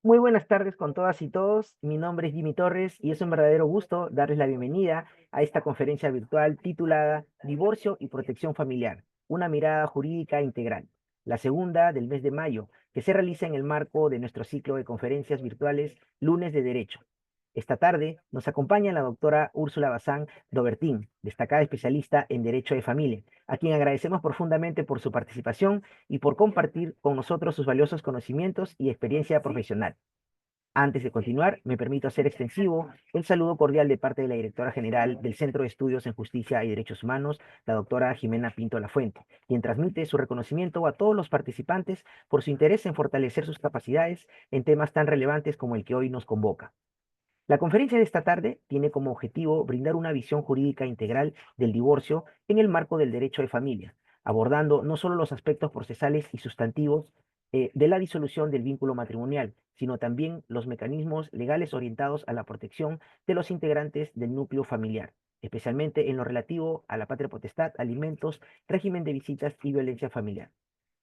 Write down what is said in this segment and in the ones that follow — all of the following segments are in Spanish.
Muy buenas tardes con todas y todos. Mi nombre es Jimmy Torres y es un verdadero gusto darles la bienvenida a esta conferencia virtual titulada Divorcio y Protección Familiar, una mirada jurídica integral, la segunda del mes de mayo, que se realiza en el marco de nuestro ciclo de conferencias virtuales Lunes de Derecho. Esta tarde nos acompaña la doctora Úrsula Bazán Dobertín, destacada especialista en Derecho de Familia, a quien agradecemos profundamente por su participación y por compartir con nosotros sus valiosos conocimientos y experiencia profesional. Antes de continuar, me permito hacer extensivo el saludo cordial de parte de la directora general del Centro de Estudios en Justicia y Derechos Humanos, la doctora Jimena Pinto Lafuente, quien transmite su reconocimiento a todos los participantes por su interés en fortalecer sus capacidades en temas tan relevantes como el que hoy nos convoca. La conferencia de esta tarde tiene como objetivo brindar una visión jurídica integral del divorcio en el marco del derecho de familia, abordando no solo los aspectos procesales y sustantivos de la disolución del vínculo matrimonial, sino también los mecanismos legales orientados a la protección de los integrantes del núcleo familiar, especialmente en lo relativo a la patria potestad, alimentos, régimen de visitas y violencia familiar.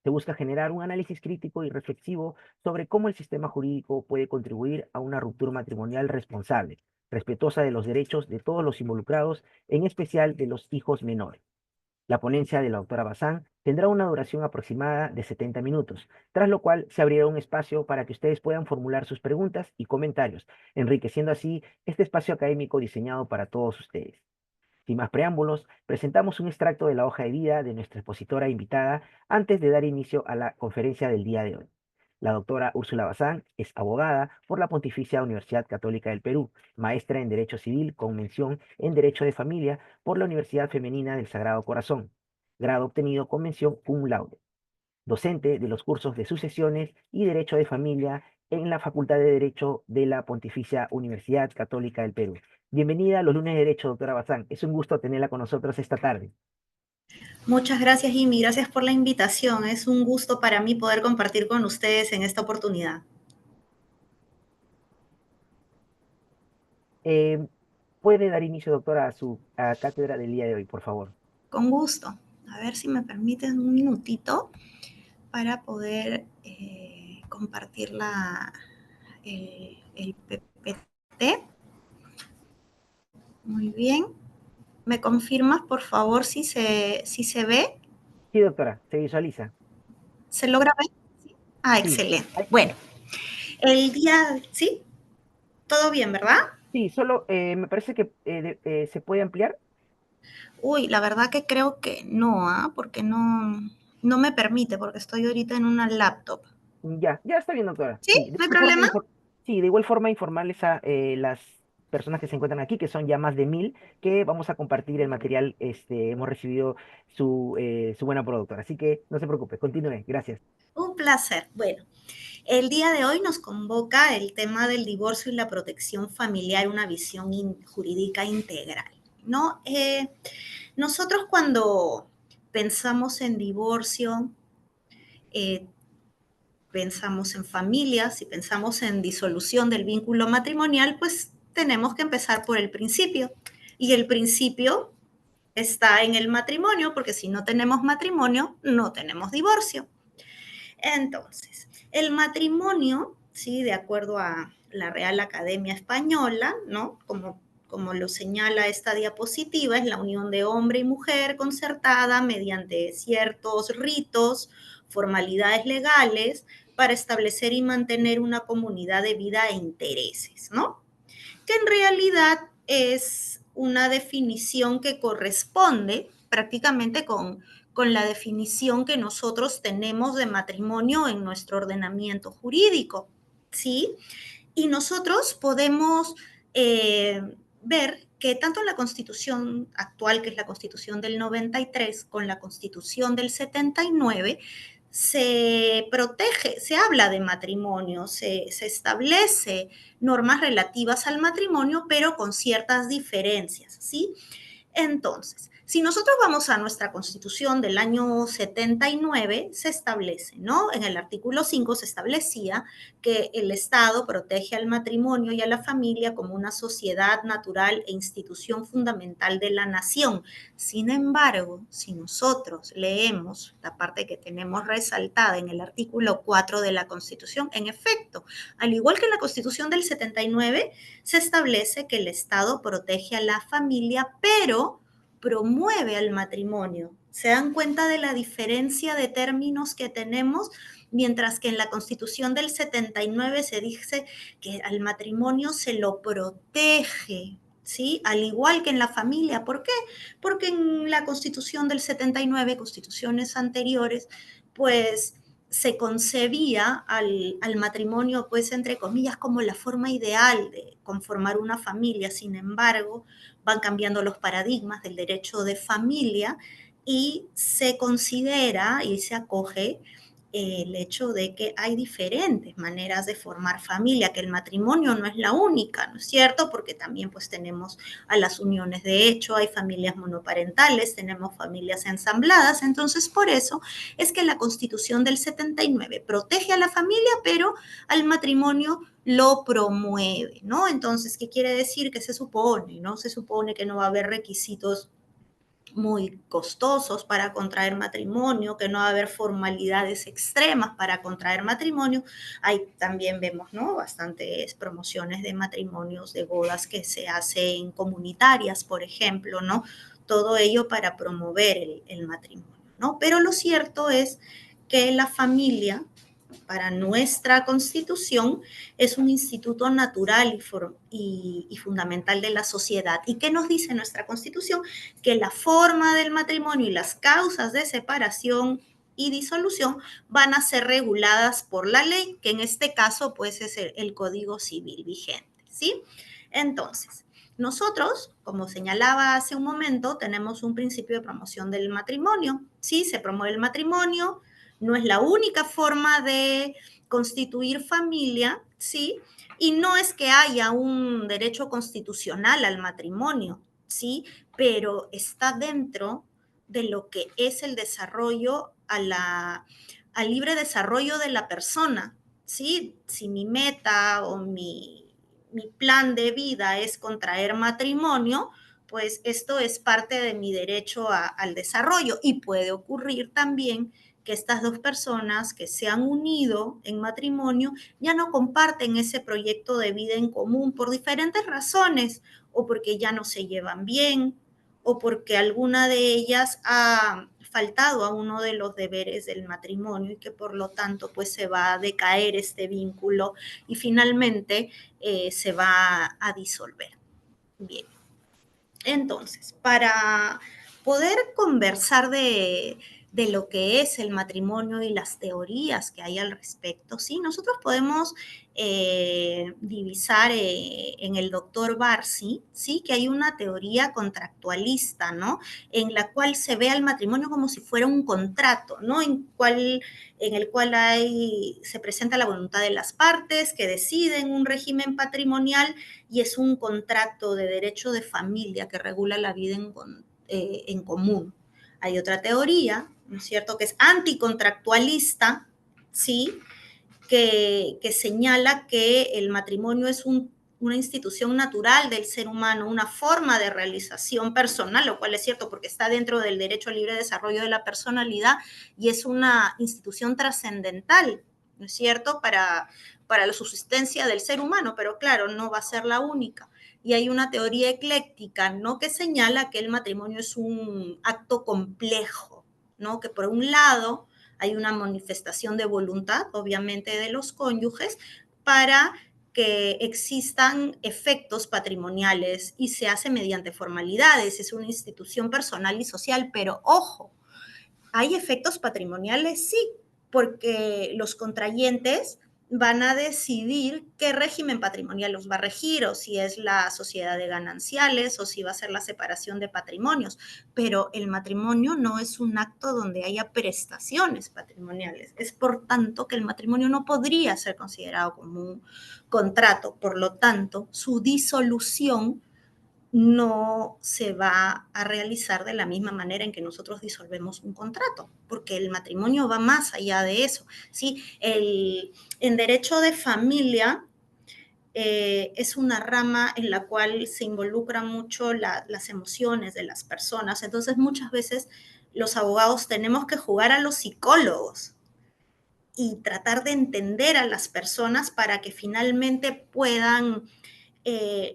Se busca generar un análisis crítico y reflexivo sobre cómo el sistema jurídico puede contribuir a una ruptura matrimonial responsable, respetuosa de los derechos de todos los involucrados, en especial de los hijos menores. La ponencia de la doctora Bazán tendrá una duración aproximada de 70 minutos, tras lo cual se abrirá un espacio para que ustedes puedan formular sus preguntas y comentarios, enriqueciendo así este espacio académico diseñado para todos ustedes. Sin más preámbulos, presentamos un extracto de la hoja de vida de nuestra expositora invitada antes de dar inicio a la conferencia del día de hoy. La doctora Úrsula Bazán es abogada por la Pontificia Universidad Católica del Perú, maestra en Derecho Civil con mención en Derecho de Familia por la Universidad Femenina del Sagrado Corazón, grado obtenido con mención cum laude, docente de los cursos de sucesiones y Derecho de Familia en la Facultad de Derecho de la Pontificia Universidad Católica del Perú. Bienvenida a los lunes de Derecho, doctora Bazán. Es un gusto tenerla con nosotros esta tarde. Muchas gracias, Jimmy. Gracias por la invitación. Es un gusto para mí poder compartir con ustedes en esta oportunidad. Eh, ¿Puede dar inicio, doctora, a su cátedra del día de hoy, por favor? Con gusto. A ver si me permiten un minutito para poder compartir el PPT. Muy bien. ¿Me confirmas, por favor, si se ve? Sí, doctora, se visualiza. ¿Se logra ver? ¿Sí? Ah, Sí. excelente. Ay, Bueno, ¿sí? ¿Todo bien, verdad? sí, solo me parece que se puede ampliar. Uy, la verdad que creo que no, porque no me permite, porque estoy ahorita en una laptop. Ya, ya está bien, doctora. ¿Sí? Sí, ¿No hay problema? sí, de igual forma informarles a las personas que se encuentran aquí, que son ya más de 1000, que vamos a compartir el material. Hemos recibido su buena productora. Así que no se preocupe, continúe. Gracias. Un placer. Bueno, el día de hoy nos convoca el tema del divorcio y la protección familiar, una visión jurídica integral, ¿no? Nosotros cuando pensamos en divorcio, eh, pensamos en familias y pensamos en disolución del vínculo matrimonial, pues tenemos que empezar por el principio. Y el principio está en el matrimonio, porque si no tenemos matrimonio, no tenemos divorcio. Entonces, el matrimonio, ¿sí? De acuerdo a la Real Academia Española, ¿no? Como lo señala esta diapositiva, es la unión de hombre y mujer concertada mediante ciertos ritos, formalidades legales para establecer y mantener una comunidad de vida e intereses, ¿no? Que en realidad es una definición que corresponde prácticamente con la definición que nosotros tenemos de matrimonio en nuestro ordenamiento jurídico, ¿sí? Y nosotros podemos ver que tanto la constitución actual, que es la constitución del 93, con la constitución del 79, se protege, se habla de matrimonio, se establece normas relativas al matrimonio, pero con ciertas diferencias, ¿sí? Entonces, Si nosotros vamos a nuestra Constitución del año 79, se establece, ¿no? En el artículo 5 se establecía que el Estado protege al matrimonio y a la familia como una sociedad natural e institución fundamental de la nación. Sin embargo, si nosotros leemos la parte que tenemos resaltada en el artículo 4 de la Constitución, en efecto, al igual que en la Constitución del 79, se establece que el Estado protege a la familia, pero promueve al matrimonio. ¿Se dan cuenta de la diferencia de términos que tenemos? Mientras que en la Constitución del 79 se dice que al matrimonio se lo protege, ¿sí? Al igual que en la familia. ¿Por qué? Porque en la Constitución del 79, constituciones anteriores, pues se concebía al matrimonio, pues entre comillas, como la forma ideal de conformar una familia. Sin embargo, van cambiando los paradigmas del derecho de familia y se considera y se acoge el hecho de que hay diferentes maneras de formar familia, que el matrimonio no es la única, ¿no es cierto? Porque también pues tenemos a las uniones de hecho, hay familias monoparentales, tenemos familias ensambladas, entonces por eso es que la Constitución del 79 protege a la familia, pero al matrimonio lo promueve, ¿no? Entonces, ¿qué quiere decir? Que se supone, ¿no? Se supone que no va a haber requisitos muy costosos para contraer matrimonio, que no va a haber formalidades extremas para contraer matrimonio. Ahí también vemos, ¿no? Bastantes promociones de matrimonios, de bodas que se hacen comunitarias, por ejemplo, ¿no? Todo ello para promover el matrimonio, ¿no? Pero lo cierto es que la familia para nuestra Constitución es un instituto natural y fundamental de la sociedad. ¿Y qué nos dice nuestra Constitución? Que la forma del matrimonio y las causas de separación y disolución van a ser reguladas por la ley, que en este caso pues es el Código Civil vigente, ¿sí? Entonces, nosotros, como señalaba hace un momento, tenemos un principio de promoción del matrimonio, ¿sí? Se promueve el matrimonio, no es la única forma de constituir familia, ¿sí? Y no es que haya un derecho constitucional al matrimonio, ¿sí? Pero está dentro de lo que es el desarrollo al libre desarrollo de la persona, ¿sí? Si mi meta o mi plan de vida es contraer matrimonio, pues esto es parte de mi derecho al desarrollo y puede ocurrir también que estas dos personas que se han unido en matrimonio ya no comparten ese proyecto de vida en común por diferentes razones, o porque ya no se llevan bien, o porque alguna de ellas ha faltado a uno de los deberes del matrimonio y que por lo tanto pues se va a decaer este vínculo y finalmente se va a disolver. Bien, entonces, para poder conversar de lo que es el matrimonio y las teorías que hay al respecto, ¿sí? Nosotros podemos divisar en el doctor Barsi, ¿sí? Que hay una teoría contractualista, ¿no? En la cual se ve al matrimonio como si fuera un contrato, ¿no? En el cual se presenta la voluntad de las partes que deciden un régimen patrimonial y es un contrato de derecho de familia que regula la vida en común. Hay otra teoría, ¿no es cierto?, que es anticontractualista, ¿sí?, que señala que el matrimonio es una institución natural del ser humano, una forma de realización personal, lo cual es cierto porque está dentro del derecho al libre desarrollo de la personalidad y es una institución trascendental, ¿no es cierto?, para la subsistencia del ser humano, pero claro, no va a ser la única. Y hay una teoría ecléctica, ¿no?, que señala que el matrimonio es un acto complejo, ¿no?, que por un lado hay una manifestación de voluntad, obviamente, de los cónyuges para que existan efectos patrimoniales y se hace mediante formalidades, es una institución personal y social, pero ojo, ¿hay efectos patrimoniales? Sí, porque los contrayentes van a decidir qué régimen patrimonial los va a regir, o si es la sociedad de gananciales, o si va a ser la separación de patrimonios. Pero el matrimonio no es un acto donde haya prestaciones patrimoniales. Es por tanto que el matrimonio no podría ser considerado como un contrato. Por lo tanto, su disolución no se va a realizar de la misma manera en que nosotros disolvemos un contrato, porque el matrimonio va más allá de eso, ¿sí? En derecho de familia es una rama en la cual se involucran mucho las emociones de las personas, entonces muchas veces los abogados tenemos que jugar a los psicólogos y tratar de entender a las personas para que finalmente puedan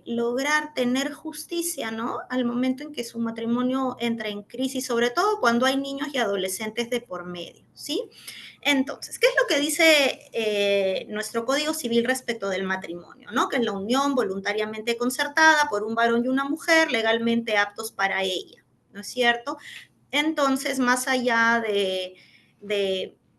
lograr tener justicia, ¿no? Al momento en que su matrimonio entra en crisis, sobre todo cuando hay niños y adolescentes de por medio, ¿sí? Entonces, ¿qué es lo que dice nuestro Código Civil respecto del matrimonio, ¿no? Que es la unión voluntariamente concertada por un varón y una mujer legalmente aptos para ella, ¿no es cierto? Entonces, más allá de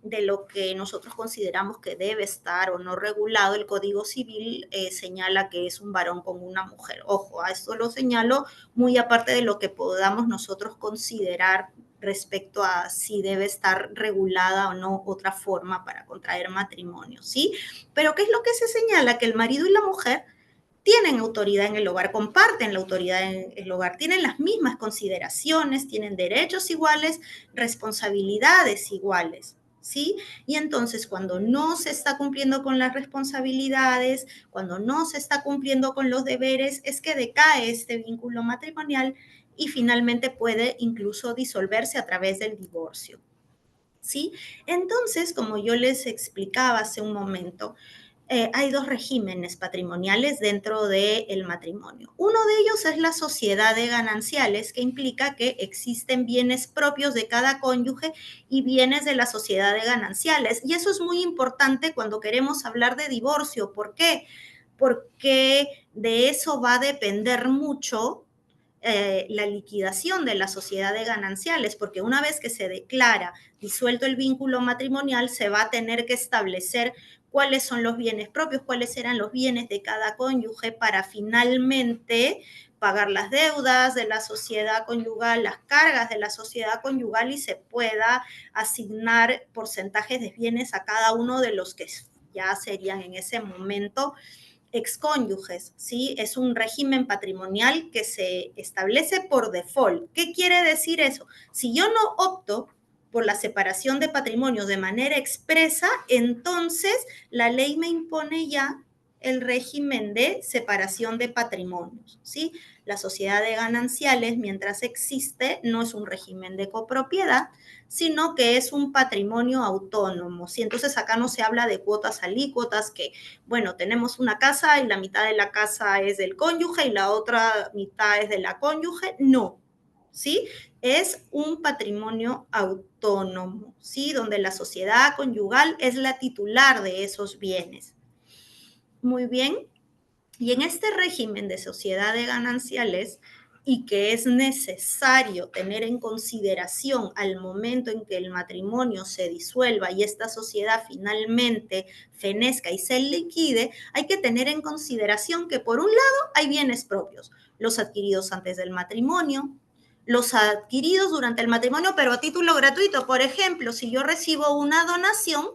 lo que nosotros consideramos que debe estar o no regulado, el Código Civil señala que es un varón con una mujer. Ojo, a esto lo señalo muy aparte de lo que podamos nosotros considerar respecto a si debe estar regulada o no otra forma para contraer matrimonio, ¿sí? Pero ¿qué es lo que se señala? Que el marido y la mujer tienen autoridad en el hogar, comparten la autoridad en el hogar, tienen las mismas consideraciones, tienen derechos iguales, responsabilidades iguales, ¿sí? Y entonces cuando no se está cumpliendo con las responsabilidades, cuando no se está cumpliendo con los deberes, es que decae este vínculo matrimonial y finalmente puede incluso disolverse a través del divorcio, ¿sí? Entonces, como yo les explicaba hace un momento, hay dos regímenes patrimoniales dentro del matrimonio. Uno de ellos es la sociedad de gananciales, que implica que existen bienes propios de cada cónyuge y bienes de la sociedad de gananciales. Y eso es muy importante cuando queremos hablar de divorcio. ¿Por qué? Porque de eso va a depender mucho la liquidación de la sociedad de gananciales, porque una vez que se declara disuelto el vínculo matrimonial, se va a tener que establecer cuáles son los bienes propios, cuáles eran los bienes de cada cónyuge para finalmente pagar las deudas de la sociedad conyugal, las cargas de la sociedad conyugal y se pueda asignar porcentajes de bienes a cada uno de los que ya serían en ese momento excónyuges, ¿sí? Es un régimen patrimonial que se establece por default. ¿Qué quiere decir eso? Si yo no opto por la separación de patrimonios de manera expresa, entonces la ley me impone ya el régimen de separación de patrimonios, ¿sí? La sociedad de gananciales, mientras existe, no es un régimen de copropiedad, sino que es un patrimonio autónomo, ¿sí? Entonces acá no se habla de cuotas alícuotas, que, bueno, tenemos una casa y la mitad de la casa es del cónyuge y la otra mitad es de la cónyuge, no, ¿sí? Es un patrimonio autónomo, ¿sí? Donde la sociedad conyugal es la titular de esos bienes. Muy bien. Y en este régimen de sociedad de gananciales, y que es necesario tener en consideración al momento en que el matrimonio se disuelva y esta sociedad finalmente fenezca y se liquide, hay que tener en consideración que por un lado hay bienes propios, los adquiridos antes del matrimonio, los adquiridos durante el matrimonio, pero a título gratuito. Por ejemplo, si yo recibo una donación,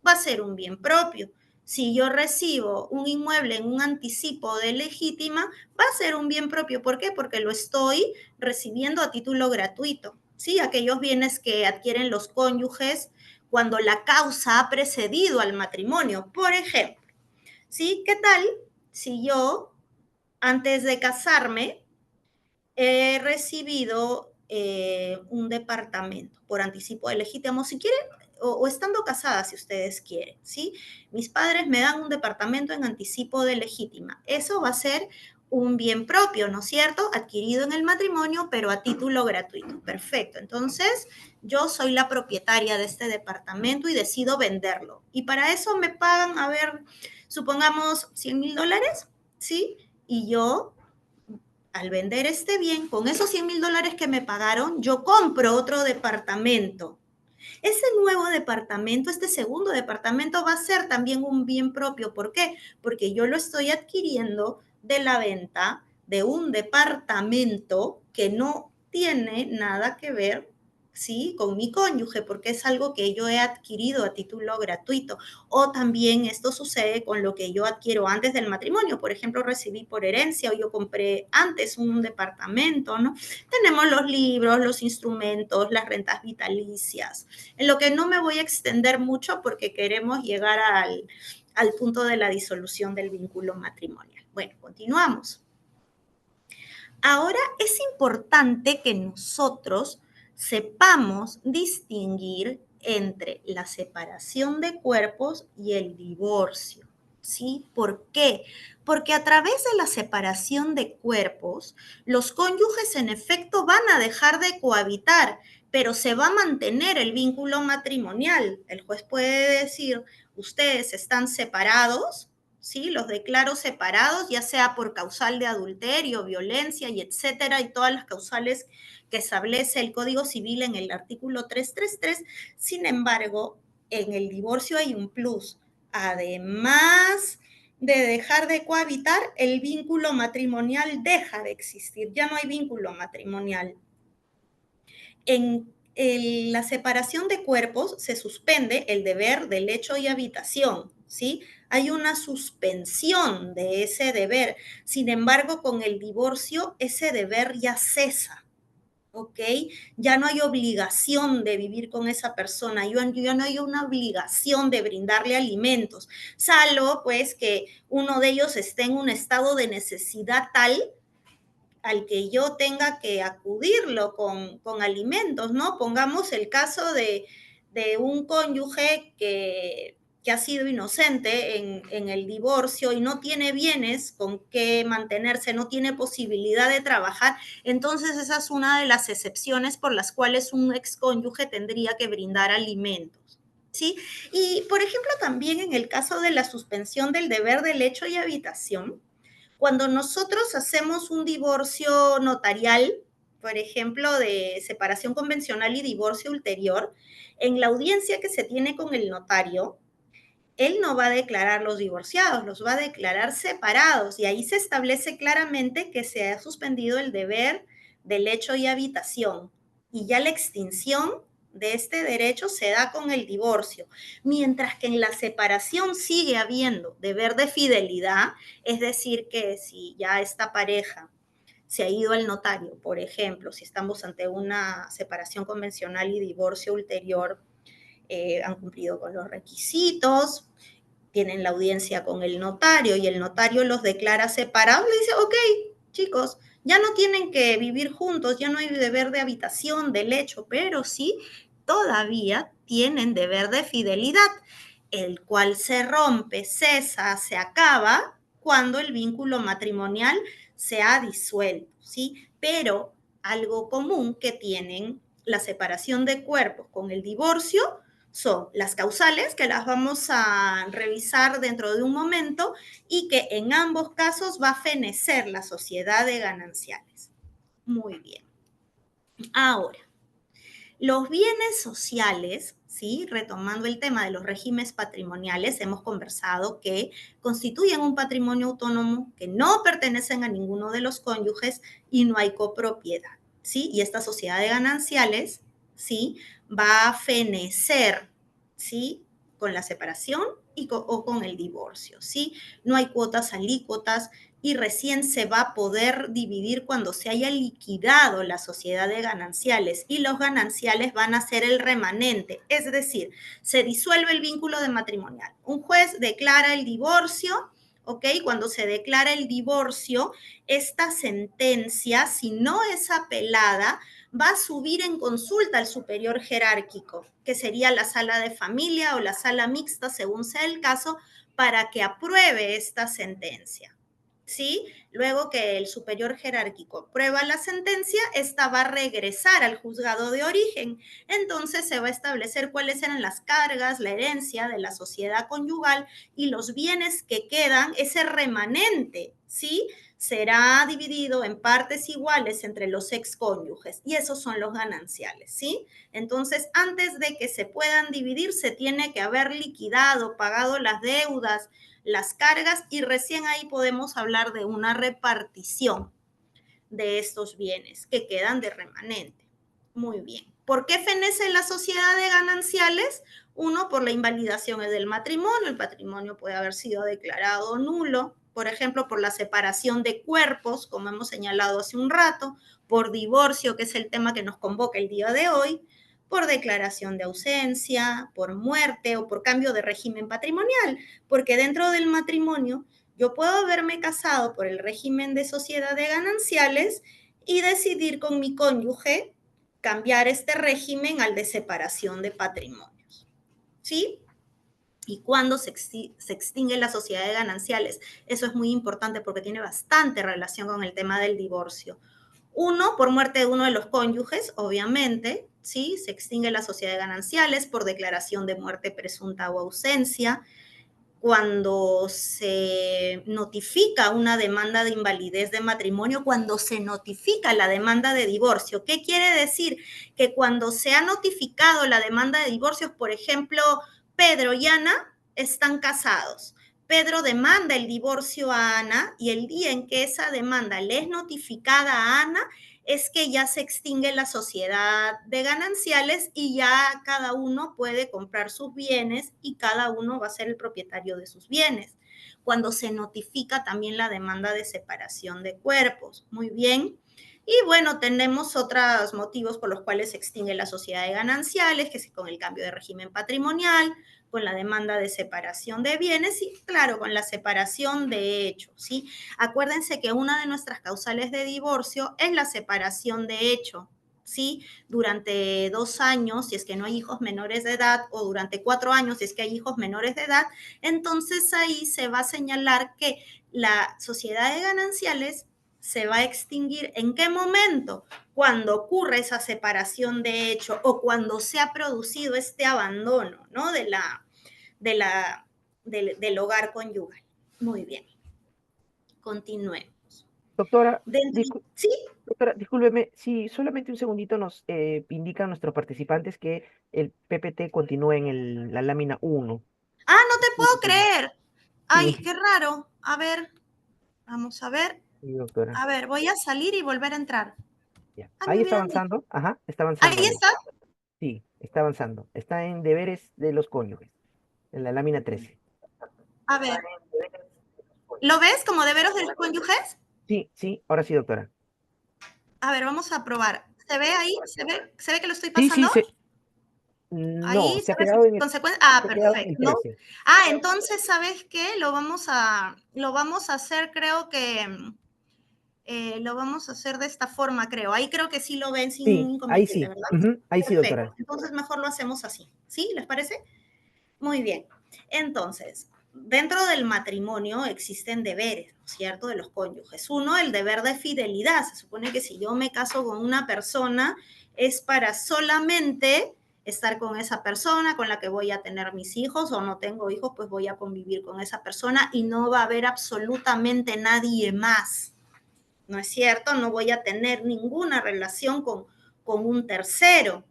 va a ser un bien propio. Si yo recibo un inmueble en un anticipo de legítima, va a ser un bien propio. ¿Por qué? Porque lo estoy recibiendo a título gratuito. ¿Sí? Aquellos bienes que adquieren los cónyuges cuando la causa ha precedido al matrimonio. Por ejemplo, ¿sí? ¿Qué tal si yo, antes de casarme, he recibido un departamento por anticipo de legítimo, si quieren, o estando casada, si ustedes quieren, ¿sí? Mis padres me dan un departamento en anticipo de legítima. Eso va a ser un bien propio, ¿no es cierto? Adquirido en el matrimonio, pero a título gratuito. Perfecto. Entonces, yo soy la propietaria de este departamento y decido venderlo. Y para eso me pagan, a ver, supongamos $100,000, ¿sí? Y yo al vender este bien, con esos $100,000 que me pagaron, yo compro otro departamento. Ese nuevo departamento, este segundo departamento va a ser también un bien propio. ¿Por qué? Porque yo lo estoy adquiriendo de la venta de un departamento que no tiene nada que ver ¿sí? Con mi cónyuge, porque es algo que yo he adquirido a título gratuito. O también esto sucede con lo que yo adquiero antes del matrimonio. Por ejemplo, recibí por herencia o yo compré antes un departamento, ¿no? Tenemos los libros, los instrumentos, las rentas vitalicias. En lo que no me voy a extender mucho porque queremos llegar al punto de la disolución del vínculo matrimonial. Bueno, continuamos. Ahora es importante que nosotros sepamos distinguir entre la separación de cuerpos y el divorcio. ¿Sí? ¿Por qué? Porque a través de la separación de cuerpos, los cónyuges en efecto van a dejar de cohabitar, pero se va a mantener el vínculo matrimonial. El juez puede decir, ustedes están separados, ¿sí? Los declaro separados, ya sea por causal de adulterio, violencia y etcétera, y todas las causales que establece el Código Civil en el artículo 333. Sin embargo, en el divorcio hay un plus. Además de dejar de cohabitar, el vínculo matrimonial deja de existir, ya no hay vínculo matrimonial. En la separación de cuerpos se suspende el deber de lecho y habitación, ¿sí? Hay una suspensión de ese deber. Sin embargo, con el divorcio, ese deber ya cesa, ¿ok? Ya no hay obligación de vivir con esa persona, ya no hay una obligación de brindarle alimentos, salvo pues que uno de ellos esté en un estado de necesidad tal al que yo tenga que acudirlo con alimentos, ¿no? Pongamos el caso de un cónyuge que ha sido inocente en el divorcio y no tiene bienes con qué mantenerse, no tiene posibilidad de trabajar, entonces esa es una de las excepciones por las cuales un excónyuge tendría que brindar alimentos. ¿Sí? Y, por ejemplo, también en el caso de la suspensión del deber de lecho y habitación, cuando nosotros hacemos un divorcio notarial, por ejemplo, de separación convencional y divorcio ulterior, en la audiencia que se tiene con el notario, él no va a declarar los divorciados, los va a declarar separados y ahí se establece claramente que se ha suspendido el deber de lecho y habitación y ya la extinción de este derecho se da con el divorcio, mientras que en la separación sigue habiendo deber de fidelidad, es decir, que si ya esta pareja se ha ido al notario, por ejemplo, si estamos ante una separación convencional y divorcio ulterior, han cumplido con los requisitos, tienen la audiencia con el notario y el notario los declara separados, le dice, ok, chicos, ya no tienen que vivir juntos, ya no hay deber de habitación, de lecho, pero sí todavía tienen deber de fidelidad, el cual se rompe, cesa, se acaba cuando el vínculo matrimonial se ha disuelto, ¿sí? Pero algo común que tienen la separación de cuerpos con el divorcio son las causales, que las vamos a revisar dentro de un momento, y que en ambos casos va a fenecer la sociedad de gananciales. Muy bien. Ahora, los bienes sociales, ¿sí? Retomando el tema de los regímenes patrimoniales, hemos conversado que constituyen un patrimonio autónomo, que no pertenecen a ninguno de los cónyuges y no hay copropiedad, ¿sí? Y esta sociedad de gananciales, ¿sí? Va a fenecer, ¿sí? Con la separación o con el divorcio, ¿sí? No hay cuotas alícuotas y recién se va a poder dividir cuando se haya liquidado la sociedad de gananciales y los gananciales van a ser el remanente, es decir, se disuelve el vínculo de matrimonial. Un juez declara el divorcio, ¿ok? Cuando se declara el divorcio, esta sentencia, si no es apelada, va a subir en consulta al superior jerárquico, que sería la sala de familia o la sala mixta, según sea el caso, para que apruebe esta sentencia. ¿Sí? Luego que el superior jerárquico aprueba la sentencia, esta va a regresar al juzgado de origen. Entonces se va a establecer cuáles eran las cargas, la herencia de la sociedad conyugal y los bienes que quedan, ese remanente, ¿sí? Será dividido en partes iguales entre los excónyuges y esos son los gananciales, ¿sí? Entonces, antes de que se puedan dividir, se tiene que haber liquidado, pagado las deudas, las cargas y recién ahí podemos hablar de una repartición de estos bienes que quedan de remanente. Muy bien. ¿Por qué fenece la sociedad de gananciales? Uno, por la invalidación del matrimonio. El patrimonio puede haber sido declarado nulo, por ejemplo, por la separación de cuerpos, como hemos señalado hace un rato, por divorcio, que es el tema que nos convoca el día de hoy, por declaración de ausencia, por muerte o por cambio de régimen patrimonial, porque dentro del matrimonio yo puedo haberme casado por el régimen de sociedad de gananciales y decidir con mi cónyuge cambiar este régimen al de separación de patrimonios. ¿Sí? Y cuando se extingue la sociedad de gananciales. Eso es muy importante porque tiene bastante relación con el tema del divorcio. Uno, por muerte de uno de los cónyuges, obviamente, ¿sí? Se extingue la sociedad de gananciales por declaración de muerte presunta o ausencia. Cuando se notifica una demanda de invalidez de matrimonio, cuando se notifica la demanda de divorcio. ¿Qué quiere decir? Que cuando se ha notificado la demanda de divorcio, por ejemplo, Pedro y Ana están casados. Pedro demanda el divorcio a Ana y el día en que esa demanda le es notificada a Ana es que ya se extingue la sociedad de gananciales y ya cada uno puede comprar sus bienes y cada uno va a ser el propietario de sus bienes. Cuando se notifica también la demanda de separación de cuerpos. Muy bien. Y bueno, tenemos otros motivos por los cuales se extingue la sociedad de gananciales, que es con el cambio de régimen patrimonial, con la demanda de separación de bienes y, claro, con la separación de hechos, ¿sí? Acuérdense que una de nuestras causales de divorcio es la separación de hecho, ¿sí? Durante 2 años, si es que no hay hijos menores de edad, o durante 4 años, si es que hay hijos menores de edad, entonces ahí se va a señalar que la sociedad de gananciales se va a extinguir. ¿En qué momento? Cuando ocurre esa separación de hecho o cuando se ha producido este abandono, ¿no? Del hogar conyugal. Muy bien. Continuemos. Doctora, ¿Sí? doctora, discúlpeme, si solamente un segundito nos indican nuestros participantes que el PPT continúa en la lámina uno. Ah, no te puedo creer. Ay, Sí, qué raro. A ver, vamos a ver. sí, doctora. A ver, voy a salir y volver a entrar. Ya. Ah, me Ahí está hubieran dicho. avanzando, ajá, está Ahí avanzando ahí. está. Sí, está avanzando. Está en deberes de los cónyuges, en la lámina 13. A ver, ¿lo ves como deberes de los cónyuges? Sí, sí, ahora sí, doctora. A ver, vamos a probar. ¿Se ve ahí? ¿Se ve que lo estoy Sí, sí, pasando? no, Ahí se ha se ve quedado sus en consecuencias. Ah, se ha quedado en perfecto, el ¿no? 13. Ah, entonces, ¿sabes qué? Lo vamos a hacer, creo que lo vamos a hacer de esta forma, creo. Ahí creo que sí lo ven sin Sí, ahí inconveniente, sí. ¿verdad? Ujú, ahí sí, Perfecto. doctora. Entonces, mejor lo hacemos así. ¿Sí? ¿Les parece? Muy bien. Entonces, dentro del matrimonio existen deberes, ¿no es cierto?, de los cónyuges. Uno, el deber de fidelidad. Se supone que si yo me caso con una persona es para solamente estar con esa persona con la que voy a tener mis hijos o no tengo hijos, pues voy a convivir con esa persona y no va a haber absolutamente nadie más. ¿No es cierto? No voy a tener ninguna relación con un tercero.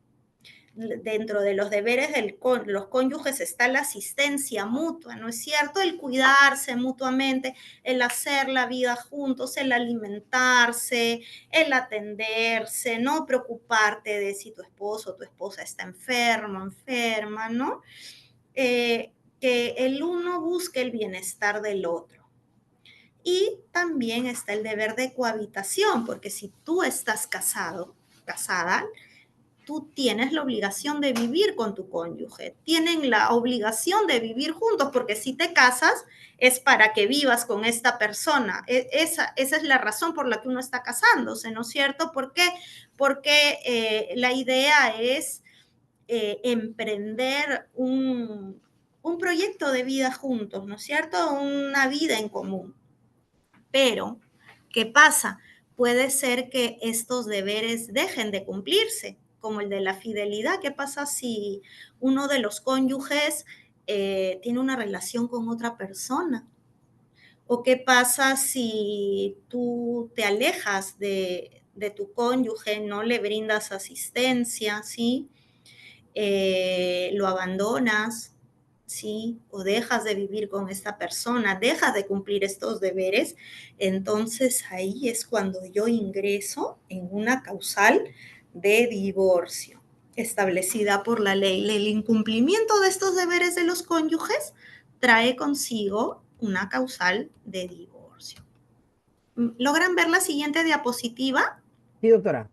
Dentro de los deberes de los cónyuges está la asistencia mutua, ¿no es cierto? El cuidarse mutuamente, el hacer la vida juntos, el alimentarse, el atenderse, no preocuparte de si tu esposo o tu esposa está enfermo, enferma, ¿no? Que el uno busque el bienestar del otro. Y también está el deber de cohabitación, porque si tú estás casado, casada, tú tienes la obligación de vivir con tu cónyuge, tienen la obligación de vivir juntos, porque si te casas es para que vivas con esta persona. Esa es la razón por la que uno está casándose, ¿no es cierto? ¿Por qué? Porque la idea es emprender un proyecto de vida juntos, ¿no es cierto? Una vida en común. Pero, ¿qué pasa? Puede ser que estos deberes dejen de cumplirse, como el de la fidelidad. ¿Qué pasa si uno de los cónyuges tiene una relación con otra persona? ¿O qué pasa si tú te alejas de tu cónyuge, no le brindas asistencia, ¿sí? Lo abandonas, ¿sí? O dejas de vivir con esta persona, dejas de cumplir estos deberes, entonces ahí es cuando yo ingreso en una causal de divorcio. establecida por la ley. El incumplimiento de estos deberes de los cónyuges trae consigo una causal de divorcio. ¿Logran ver la siguiente diapositiva? Sí, doctora.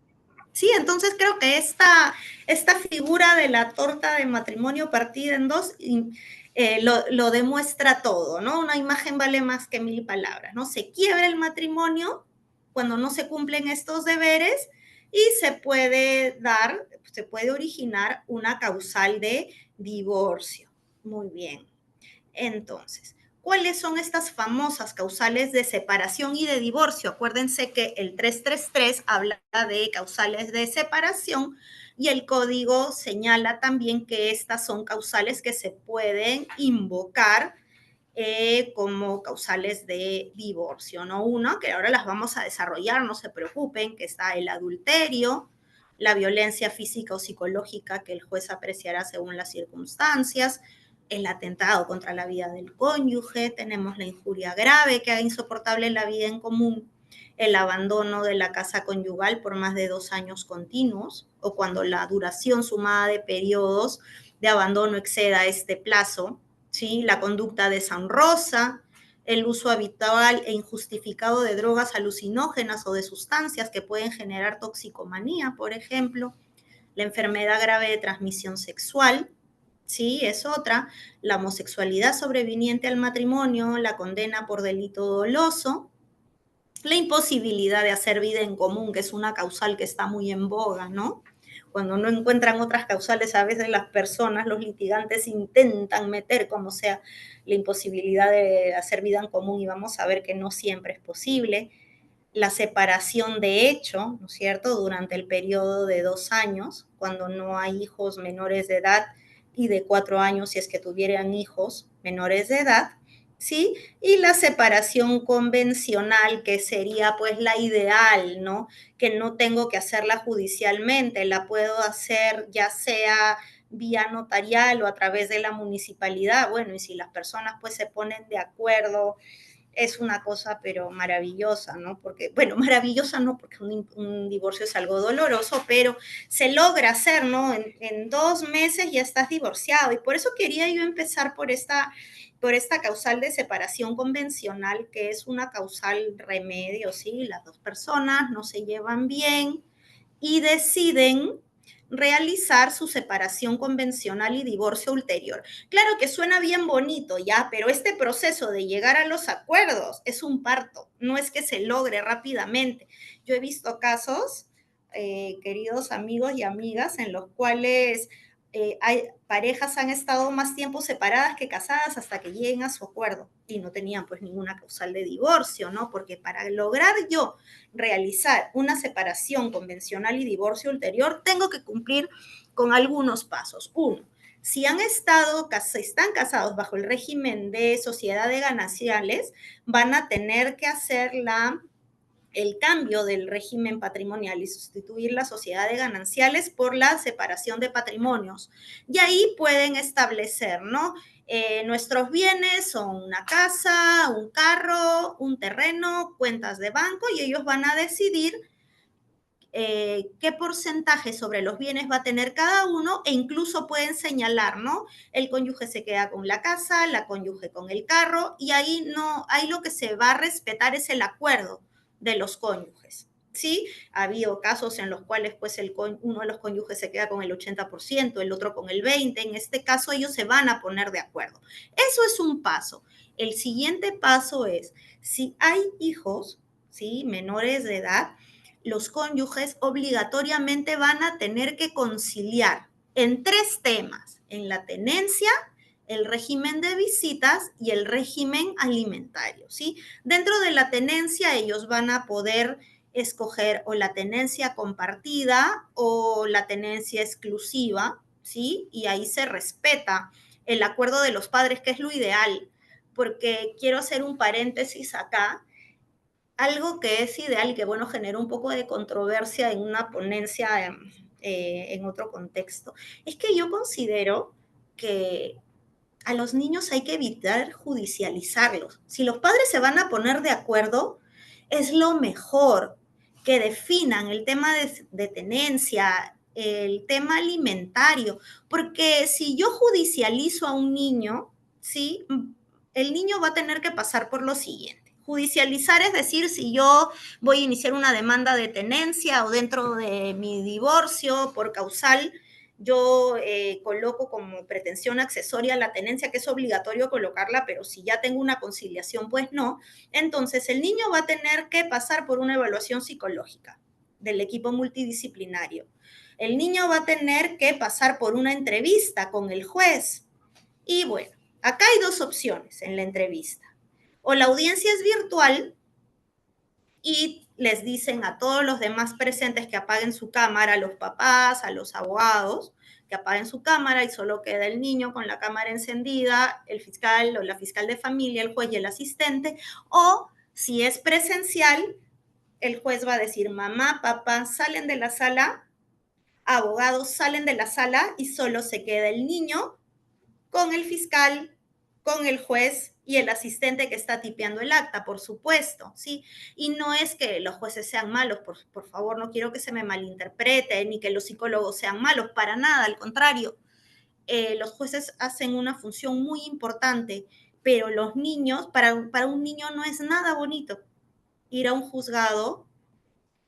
Sí, entonces creo que esta figura de la torta de matrimonio partida en dos lo demuestra todo, ¿no? Una imagen vale más que 1000 palabras, ¿no? Se quiebra el matrimonio cuando no se cumplen estos deberes y se puede originar una causal de divorcio. Muy bien. Entonces, ¿cuáles son estas famosas causales de separación y de divorcio? Acuérdense que el 333 habla de causales de separación y el código señala también que estas son causales que se pueden invocar como causales de divorcio, ¿no? Uno, que ahora las vamos a desarrollar, no se preocupen, que está el adulterio, la violencia física o psicológica que el juez apreciará según las circunstancias, el atentado contra la vida del cónyuge, tenemos la injuria grave que haga insoportable la vida en común, el abandono de la casa conyugal por más de 2 años continuos o cuando la duración sumada de periodos de abandono exceda este plazo, ¿sí? La conducta deshonrosa, el uso habitual e injustificado de drogas alucinógenas o de sustancias que pueden generar toxicomanía, por ejemplo, la enfermedad grave de transmisión sexual, sí, es otra, la homosexualidad sobreviniente al matrimonio, la condena por delito doloso, la imposibilidad de hacer vida en común, que es una causal que está muy en boga, ¿no? Cuando no encuentran otras causales, a veces las personas, los litigantes intentan meter como sea la imposibilidad de hacer vida en común y vamos a ver que no siempre es posible. La separación de hecho, ¿no es cierto?, durante el periodo de 2 años, cuando no hay hijos menores de edad y de 4 años si es que tuvieran hijos menores de edad, ¿sí? Y la separación convencional, que sería pues la ideal, ¿no? Que no tengo que hacerla judicialmente, la puedo hacer ya sea vía notarial o a través de la municipalidad. Bueno, y si las personas pues se ponen de acuerdo, es una cosa pero maravillosa, ¿no? Porque, bueno, maravillosa no, porque un divorcio es algo doloroso, pero se logra hacer, ¿no? En 2 meses ya estás divorciado. Y por eso quería yo empezar por esta causal de separación convencional, que es una causal remedio, ¿sí? Las dos personas no se llevan bien y deciden realizar su separación convencional y divorcio ulterior. Claro que suena bien bonito ya, pero este proceso de llegar a los acuerdos es un parto, no es que se logre rápidamente. Yo he visto casos, queridos amigos y amigas, en los cuales hay parejas han estado más tiempo separadas que casadas hasta que lleguen a su acuerdo y no tenían pues ninguna causal de divorcio, ¿no? Porque para lograr yo realizar una separación convencional y divorcio ulterior, tengo que cumplir con algunos pasos. Uno, si están casados bajo el régimen de sociedad de gananciales, van a tener que hacer el cambio del régimen patrimonial y sustituir la sociedad de gananciales por la separación de patrimonios. Y ahí pueden establecer, ¿no? Nuestros bienes son una casa, un carro, un terreno, cuentas de banco y ellos van a decidir qué porcentaje sobre los bienes va a tener cada uno e incluso pueden señalar, ¿no? El cónyuge se queda con la casa, la cónyuge con el carro y ahí no, ahí lo que se va a respetar es el acuerdo de los cónyuges. ¿Sí? Ha habido casos en los cuales pues uno de los cónyuges se queda con el 80%, el otro con el 20%. En este caso ellos se van a poner de acuerdo. Eso es un paso. El siguiente paso es, si hay hijos, ¿sí? Menores de edad, los cónyuges obligatoriamente van a tener que conciliar en 3 temas, en la tenencia, el régimen de visitas y el régimen alimentario, ¿sí? Dentro de la tenencia ellos van a poder escoger o la tenencia compartida o la tenencia exclusiva, ¿sí? Y ahí se respeta el acuerdo de los padres, que es lo ideal, porque quiero hacer un paréntesis acá. Algo que es ideal y que, bueno, genera un poco de controversia en una ponencia en otro contexto, es que yo considero que a los niños hay que evitar judicializarlos. Si los padres se van a poner de acuerdo, es lo mejor que definan el tema de tenencia, el tema alimentario, porque si yo judicializo a un niño, ¿sí? El niño va a tener que pasar por lo siguiente. Judicializar es decir, si yo voy a iniciar una demanda de tenencia o dentro de mi divorcio por causal, yo coloco como pretensión accesoria la tenencia, que es obligatorio colocarla, pero si ya tengo una conciliación, pues no. Entonces, el niño va a tener que pasar por una evaluación psicológica del equipo multidisciplinario. El niño va a tener que pasar por una entrevista con el juez. Y bueno, acá hay dos opciones en la entrevista. O la audiencia es virtual y les dicen a todos los demás presentes que apaguen su cámara, a los papás, a los abogados, que apaguen su cámara y solo queda el niño con la cámara encendida, el fiscal o la fiscal de familia, el juez y el asistente. O si es presencial, el juez va a decir, mamá, papá, salen de la sala, abogados salen de la sala y solo se queda el niño con el fiscal, con el juez y el asistente que está tipeando el acta, por supuesto, ¿sí? Y no es que los jueces sean malos, por favor, no quiero que se me malinterprete, ni que los psicólogos sean malos, para nada, al contrario. Los jueces hacen una función muy importante, pero los niños, para un niño no es nada bonito ir a un juzgado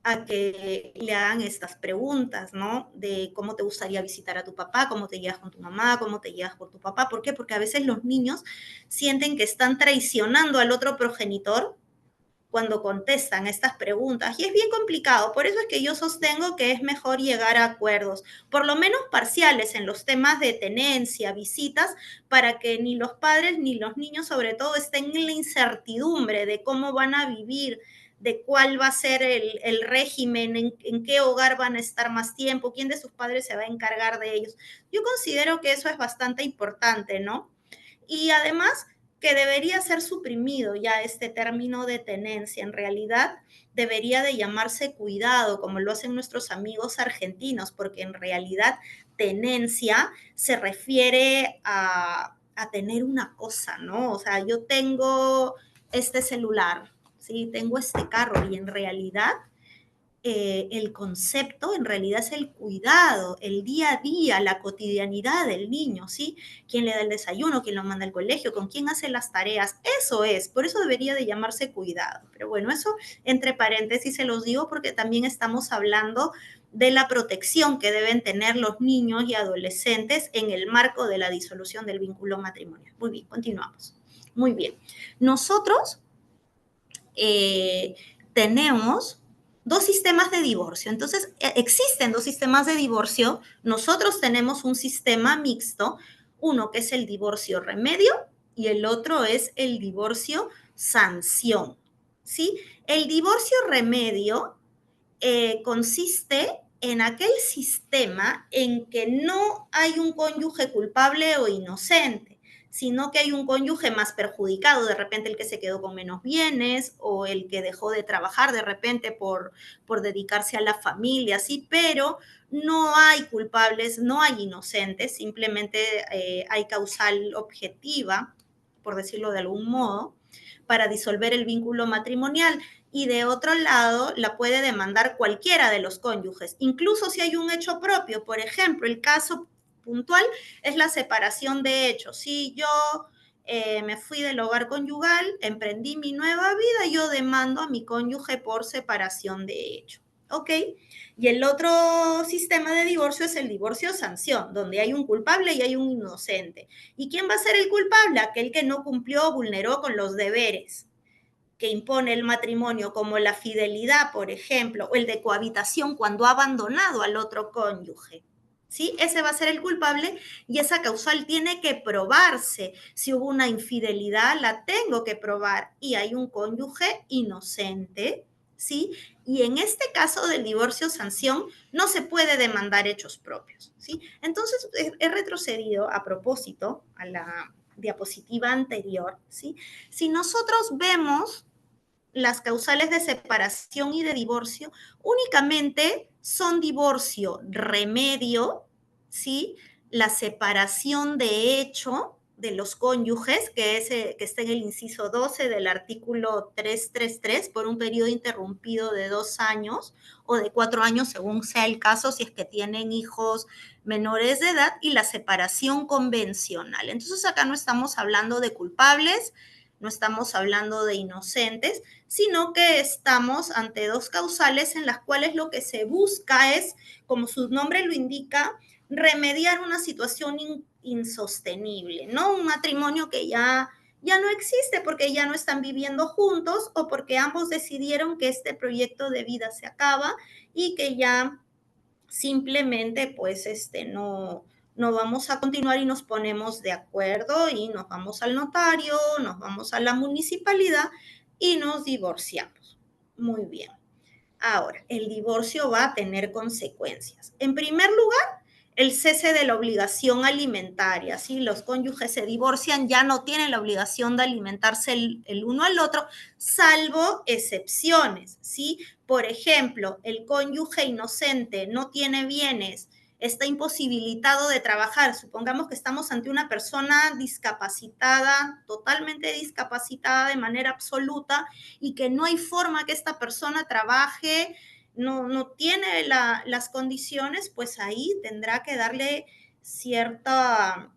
a que le hagan estas preguntas, ¿no? De cómo te gustaría visitar a tu papá, cómo te llevas con tu mamá, cómo te llevas con tu papá. ¿Por qué? Porque a veces los niños sienten que están traicionando al otro progenitor cuando contestan estas preguntas. Y es bien complicado. Por eso es que yo sostengo que es mejor llegar a acuerdos, por lo menos parciales en los temas de tenencia, visitas, para que ni los padres ni los niños, sobre todo, estén en la incertidumbre de cómo van a vivir, de cuál va a ser el régimen, en qué hogar van a estar más tiempo, quién de sus padres se va a encargar de ellos. Yo considero que eso es bastante importante, ¿no? Y además que debería ser suprimido ya este término de tenencia. En realidad debería de llamarse cuidado, como lo hacen nuestros amigos argentinos, porque en realidad tenencia se refiere a tener una cosa, ¿no? O sea, yo tengo este celular, ¿sí? Tengo este carro y en realidad el concepto en realidad es el cuidado, el día a día, la cotidianidad del niño, ¿sí? ¿Quién le da el desayuno? ¿Quién lo manda al colegio? ¿Con quién hace las tareas? Eso es, por eso debería de llamarse cuidado. Pero bueno, eso entre paréntesis se los digo porque también estamos hablando de la protección que deben tener los niños y adolescentes en el marco de la disolución del vínculo matrimonial. Muy bien, continuamos. Muy bien. Nosotros tenemos dos sistemas de divorcio. Entonces, existen dos sistemas de divorcio. Nosotros tenemos un sistema mixto, uno que es el divorcio remedio y el otro es el divorcio sanción. ¿Sí? El divorcio remedio consiste en aquel sistema en que no hay un cónyuge culpable o inocente, sino que hay un cónyuge más perjudicado, de repente el que se quedó con menos bienes o el que dejó de trabajar de repente por dedicarse a la familia, sí, pero no hay culpables, no hay inocentes, simplemente hay causal objetiva, por decirlo de algún modo, para disolver el vínculo matrimonial y de otro lado la puede demandar cualquiera de los cónyuges, incluso si hay un hecho propio. Por ejemplo, el caso puntual es la separación de hechos. Si yo me fui del hogar conyugal, emprendí mi nueva vida, yo demando a mi cónyuge por separación de hecho. ¿Ok? Y el otro sistema de divorcio es el divorcio sanción, donde hay un culpable y hay un inocente. ¿Y quién va a ser el culpable? Aquel que no cumplió o vulneró con los deberes que impone el matrimonio, como la fidelidad, por ejemplo, o el de cohabitación cuando ha abandonado al otro cónyuge. ¿Sí? Ese va a ser el culpable y esa causal tiene que probarse. Si hubo una infidelidad, la tengo que probar y hay un cónyuge inocente, ¿sí? Y en este caso del divorcio sanción no se puede demandar hechos propios, ¿sí? Entonces he retrocedido a propósito a la diapositiva anterior, ¿sí? Si nosotros vemos las causales de separación y de divorcio únicamente son divorcio remedio, ¿sí? La separación de hecho, de los cónyuges, que está en el inciso 12 del artículo 333, por un periodo interrumpido de 2 años o de 4 años, según sea el caso, si es que tienen hijos menores de edad, y la separación convencional. Entonces acá no estamos hablando de culpables, no estamos hablando de inocentes, sino que estamos ante dos causales en las cuales lo que se busca es, como su nombre lo indica, remediar una situación insostenible, ¿no? Un matrimonio que ya no existe porque ya no están viviendo juntos o porque ambos decidieron que este proyecto de vida se acaba y que ya simplemente pues no vamos a continuar y nos ponemos de acuerdo y nos vamos al notario, nos vamos a la municipalidad y nos divorciamos. Muy bien. Ahora, el divorcio va a tener consecuencias. En primer lugar, el cese de la obligación alimentaria. Si los cónyuges se divorcian, ya no tienen la obligación de alimentarse el uno al otro, salvo excepciones. ¿Sí? Por ejemplo, el cónyuge inocente no tiene bienes, está imposibilitado de trabajar. Supongamos que estamos ante una persona discapacitada, totalmente discapacitada de manera absoluta, y que no hay forma que esta persona trabaje, no tiene las condiciones, pues ahí tendrá que darle cierta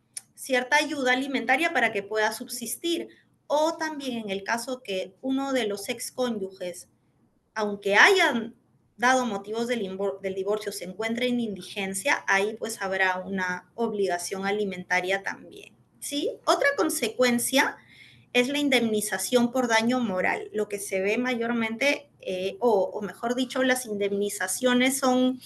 ayuda alimentaria para que pueda subsistir. O también en el caso que uno de los excónyuges, aunque hayan dado motivos del divorcio, se encuentre en indigencia, ahí pues habrá una obligación alimentaria también. ¿Sí? Otra consecuencia es la indemnización por daño moral. Lo que se ve mayormente, o mejor dicho, las indemnizaciones son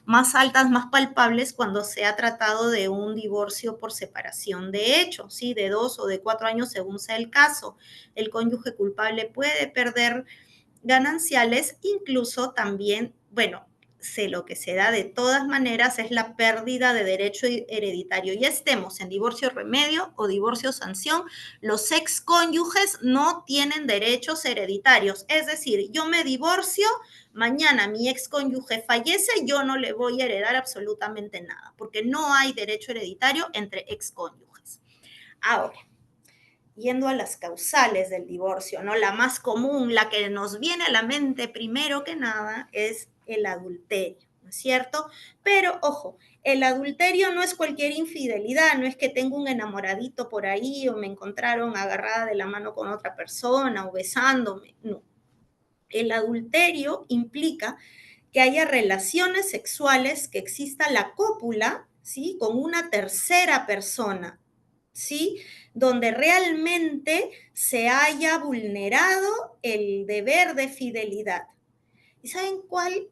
más altas, más palpables cuando se ha tratado de un divorcio por separación de hecho, ¿sí? De 2 o de 4 años según sea el caso. El cónyuge culpable puede perder gananciales, incluso también, bueno, lo que se da de todas maneras es la pérdida de derecho hereditario. Ya estemos en divorcio remedio o divorcio sanción, los excónyuges no tienen derechos hereditarios. Es decir, yo me divorcio, mañana mi excónyuge fallece, yo no le voy a heredar absolutamente nada, porque no hay derecho hereditario entre excónyuges. Ahora, yendo a las causales del divorcio, ¿no? La más común, la que nos viene a la mente primero que nada es el adulterio, ¿no es cierto? Pero ojo, el adulterio no es cualquier infidelidad, no es que tengo un enamoradito por ahí o me encontraron agarrada de la mano con otra persona o besándome, no. El adulterio implica que haya relaciones sexuales, que exista la cópula, ¿sí? Con una tercera persona, ¿sí? Donde realmente se haya vulnerado el deber de fidelidad. ¿Y saben cuál,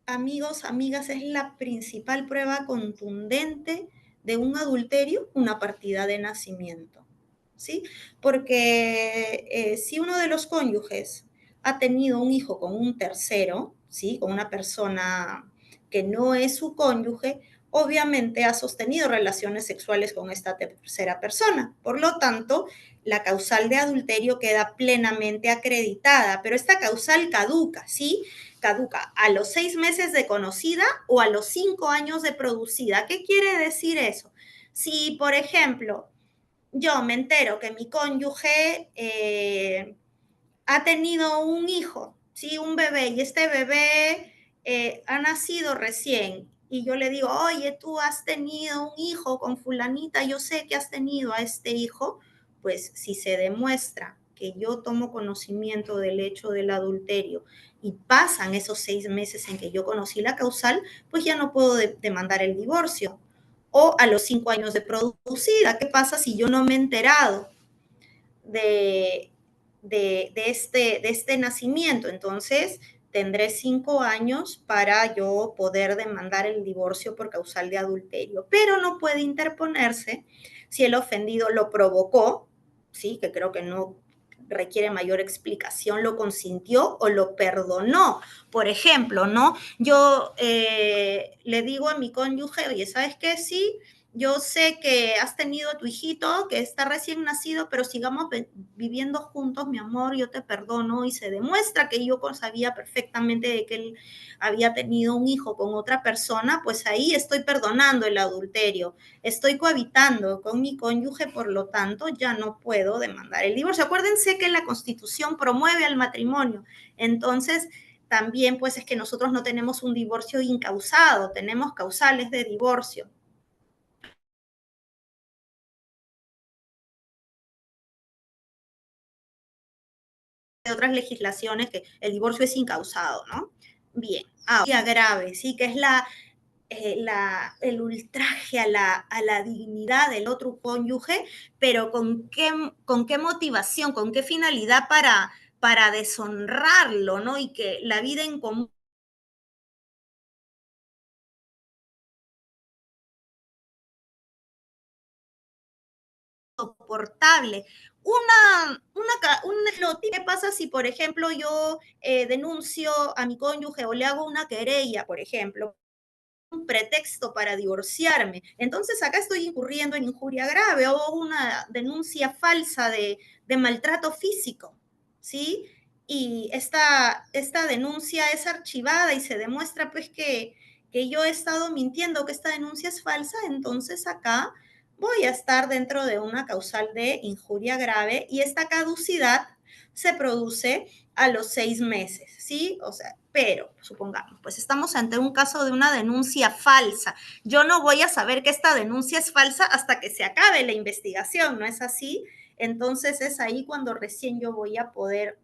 amigos, amigas, es la principal prueba contundente de un adulterio? Una partida de nacimiento, ¿sí? Porque si uno de los cónyuges ha tenido un hijo con un tercero, ¿sí? Con una persona que no es su cónyuge, obviamente ha sostenido relaciones sexuales con esta tercera persona. Por lo tanto, la causal de adulterio queda plenamente acreditada, pero esta causal caduca, ¿sí? Caduca a los 6 meses de conocida o a los 5 años de producida. ¿Qué quiere decir eso? Si, por ejemplo, yo me entero que mi cónyuge ha tenido un hijo, ¿sí? Un bebé, y este bebé ha nacido recién, y yo le digo, oye, tú has tenido un hijo con fulanita, yo sé que has tenido a este hijo, pues si se demuestra que yo tomo conocimiento del hecho del adulterio y pasan esos 6 meses en que yo conocí la causal, pues ya no puedo demandar el divorcio. O a los 5 años de producida, ¿qué pasa si yo no me he enterado de, de este nacimiento? Entonces, tendré 5 años para yo poder demandar el divorcio por causal de adulterio, pero no puede interponerse si el ofendido lo provocó, ¿sí? Que creo que no requiere mayor explicación, lo consintió o lo perdonó. Por ejemplo, ¿no? Yo le digo a mi cónyuge, oye, ¿sabes qué? Sí, yo sé que has tenido a tu hijito que está recién nacido, pero sigamos viviendo juntos, mi amor, yo te perdono y se demuestra que yo sabía perfectamente de que él había tenido un hijo con otra persona, pues ahí estoy perdonando el adulterio, estoy cohabitando con mi cónyuge, por lo tanto ya no puedo demandar el divorcio. Acuérdense que la Constitución promueve al matrimonio, entonces también pues es que nosotros no tenemos un divorcio incausado, tenemos causales de divorcio. De otras legislaciones que el divorcio es incausado, ¿no? Bien, ahora grave, sí, que es el ultraje a la dignidad del otro cónyuge, pero con qué motivación, con qué finalidad para deshonrarlo, ¿no? Y que la vida en común soportable. ¿Qué pasa si, por ejemplo, yo denuncio a mi cónyuge o le hago una querella, por ejemplo, un pretexto para divorciarme? Entonces acá estoy incurriendo en injuria grave o una denuncia falsa de maltrato físico, ¿sí? Y esta denuncia es archivada y se demuestra pues que yo he estado mintiendo, que esta denuncia es falsa, entonces acá voy a estar dentro de una causal de injuria grave y esta caducidad se produce a los 6 meses, ¿sí? O sea, pero supongamos, pues estamos ante un caso de una denuncia falsa. Yo no voy a saber que esta denuncia es falsa hasta que se acabe la investigación, ¿no es así? Entonces es ahí cuando recién yo voy a poder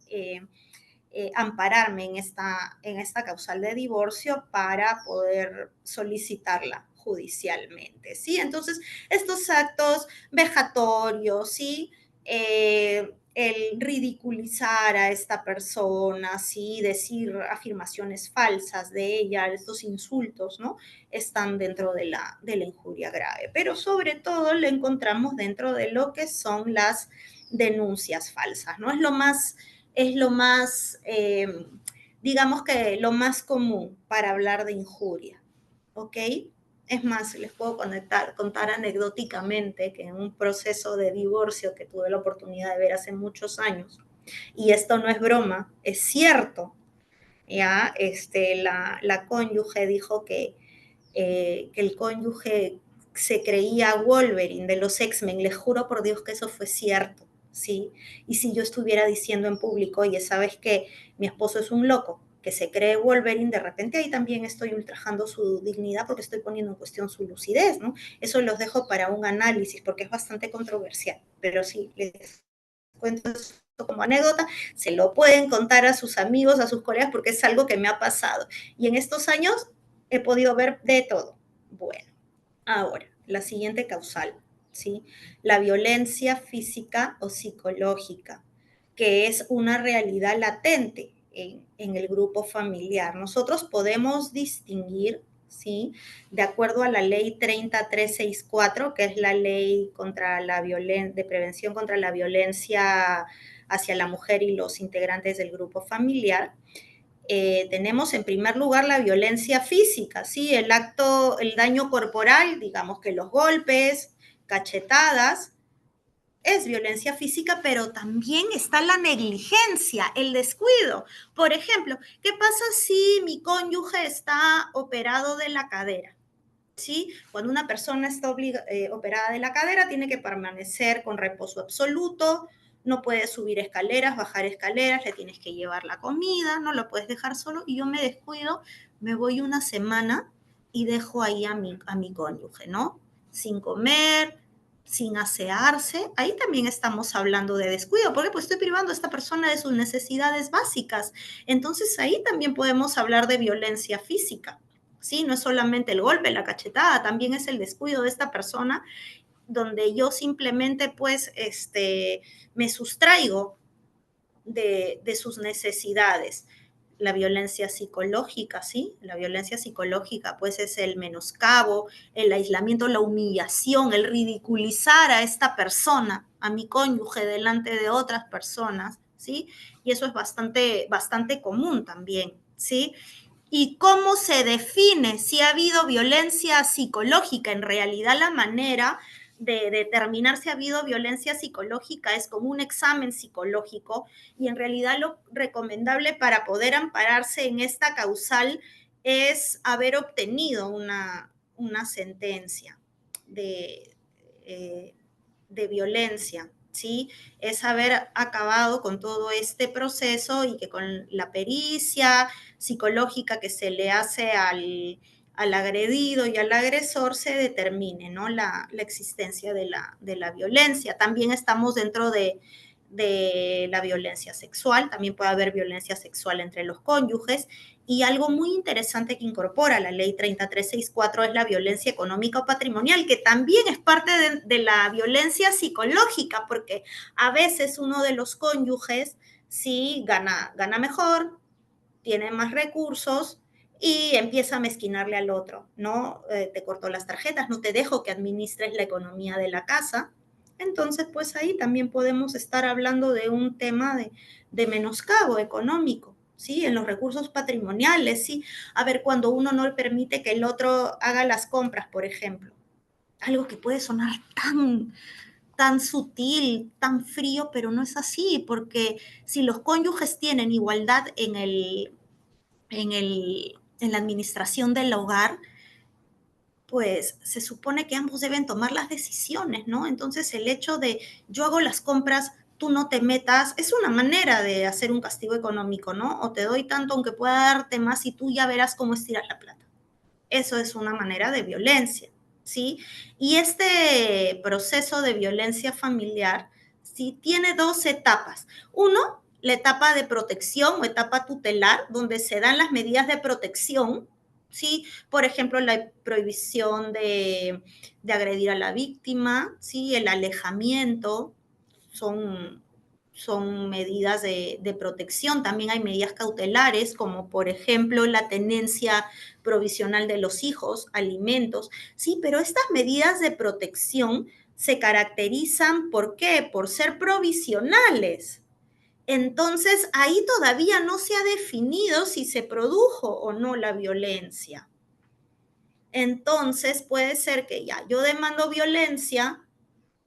ampararme en esta causal de divorcio para poder solicitarla judicialmente, ¿sí? Entonces, estos actos vejatorios, ¿sí? El ridiculizar a esta persona, ¿sí? Decir afirmaciones falsas de ella, estos insultos, ¿no? Están dentro de la injuria grave, pero sobre todo lo encontramos dentro de lo que son las denuncias falsas, ¿no? Es lo más, digamos que lo más común para hablar de injuria, ¿ok? Es más, les puedo contar anecdóticamente que en un proceso de divorcio que tuve la oportunidad de ver hace muchos años, y esto no es broma, es cierto, ya, la cónyuge dijo que el cónyuge se creía Wolverine de los X-Men, les juro por Dios que eso fue cierto, ¿sí? Y si yo estuviera diciendo en público, oye, ¿sabes qué? Mi esposo es un loco, que se cree Wolverine, de repente ahí también estoy ultrajando su dignidad porque estoy poniendo en cuestión su lucidez, ¿no? Eso los dejo para un análisis porque es bastante controversial, pero sí, les cuento esto como anécdota, se lo pueden contar a sus amigos, a sus colegas, porque es algo que me ha pasado. Y en estos años he podido ver de todo. Bueno, ahora, la siguiente causal, ¿sí? La violencia física o psicológica, que es una realidad latente en el grupo familiar. Nosotros podemos distinguir, ¿sí? De acuerdo a la ley 30364, que es la ley contra la de prevención contra la violencia hacia la mujer y los integrantes del grupo familiar, tenemos en primer lugar la violencia física, ¿sí? El daño corporal, digamos que los golpes, cachetadas, es violencia física, pero también está la negligencia, el descuido. Por ejemplo, ¿qué pasa si mi cónyuge está operado de la cadera? ¿Sí? Cuando una persona está operada de la cadera, tiene que permanecer con reposo absoluto, no puede subir escaleras, bajar escaleras, le tienes que llevar la comida, no lo puedes dejar solo, y yo me descuido, me voy una semana y dejo ahí a mi cónyuge, ¿no? Sin comer, sin asearse, ahí también estamos hablando de descuido, porque pues estoy privando a esta persona de sus necesidades básicas. Entonces ahí también podemos hablar de violencia física. ¿Sí? No es solamente el golpe, la cachetada, también es el descuido de esta persona donde yo simplemente pues me sustraigo de sus necesidades. La violencia psicológica, ¿sí? La violencia psicológica pues es el menoscabo, el aislamiento, la humillación, el ridiculizar a esta persona, a mi cónyuge delante de otras personas, ¿sí? Y eso es bastante común también, ¿sí? ¿Y cómo se define si ha habido violencia psicológica? En realidad la manera de determinar si ha habido violencia psicológica es como un examen psicológico, y en realidad lo recomendable para poder ampararse en esta causal es haber obtenido una sentencia de, de violencia, ¿sí? Es haber acabado con todo este proceso y que con la pericia psicológica que se le hace al agredido y al agresor se determine, ¿no? La existencia de la violencia. También estamos dentro de la violencia sexual, también puede haber violencia sexual entre los cónyuges, y algo muy interesante que incorpora la ley 3364 es la violencia económica o patrimonial, que también es parte de la violencia psicológica, porque a veces uno de los cónyuges sí gana mejor, tiene más recursos y empieza a mezquinarle al otro, ¿no? Te corto las tarjetas, no te dejo que administres la economía de la casa. Entonces, pues ahí también podemos estar hablando de un tema de menoscabo económico, ¿sí? En los recursos patrimoniales, ¿sí? A ver, cuando uno no le permite que el otro haga las compras, por ejemplo, algo que puede sonar tan sutil, tan frío, pero no es así, porque si los cónyuges tienen igualdad en la administración del hogar, pues se supone que ambos deben tomar las decisiones, ¿no? Entonces el hecho de yo hago las compras, tú no te metas, es una manera de hacer un castigo económico, ¿no? O te doy tanto aunque pueda darte más y tú ya verás cómo estirar la plata. Eso es una manera de violencia, ¿sí? Y este proceso de violencia familiar, ¿sí? Tiene dos etapas. Uno, la etapa de protección o etapa tutelar, donde se dan las medidas de protección, ¿sí? Por ejemplo, la prohibición de agredir a la víctima, ¿sí? El alejamiento, son, son medidas de protección. También hay medidas cautelares, como por ejemplo la tenencia provisional de los hijos, alimentos. Sí, pero estas medidas de protección se caracterizan, ¿por qué? Por ser provisionales. Entonces, ahí todavía no se ha definido si se produjo o no la violencia. Entonces, puede ser que ya yo demando violencia,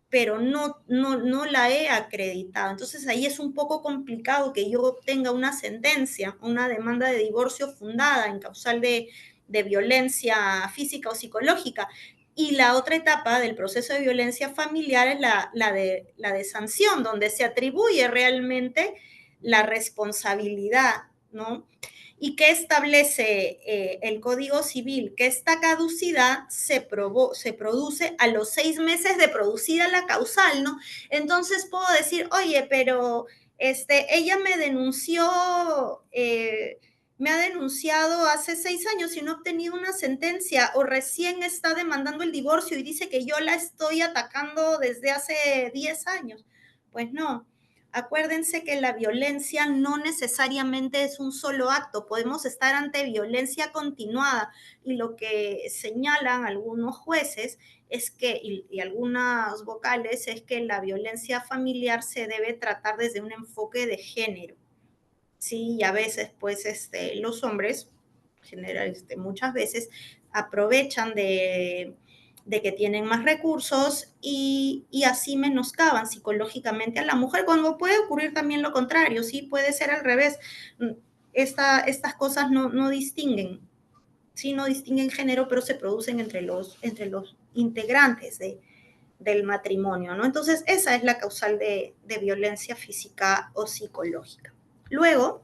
pero no la he acreditado. Entonces ahí es un poco complicado que yo obtenga una sentencia, una demanda de divorcio fundada en causal de violencia física o psicológica. Y la otra etapa del proceso de violencia familiar es la de sanción, donde se atribuye realmente la responsabilidad, ¿no? ¿Y qué establece el Código Civil? Que esta caducidad se produce a los 6 meses de producida la causal, ¿no? Entonces puedo decir, oye, pero ella me ha denunciado hace 6 años y no ha obtenido una sentencia, o recién está demandando el divorcio y dice que yo la estoy atacando desde hace 10 años. Pues no, acuérdense que la violencia no necesariamente es un solo acto, podemos estar ante violencia continuada, y lo que señalan algunos jueces es que, y algunas vocales, es que la violencia familiar se debe tratar desde un enfoque de género. Sí, y a veces pues los hombres, general, muchas veces, aprovechan de que tienen más recursos y así menoscaban psicológicamente a la mujer, cuando puede ocurrir también lo contrario, sí, puede ser al revés. Estas cosas no distinguen, sí, no distinguen género, pero se producen entre los integrantes del matrimonio, ¿no? Entonces, esa es la causal de violencia física o psicológica. Luego,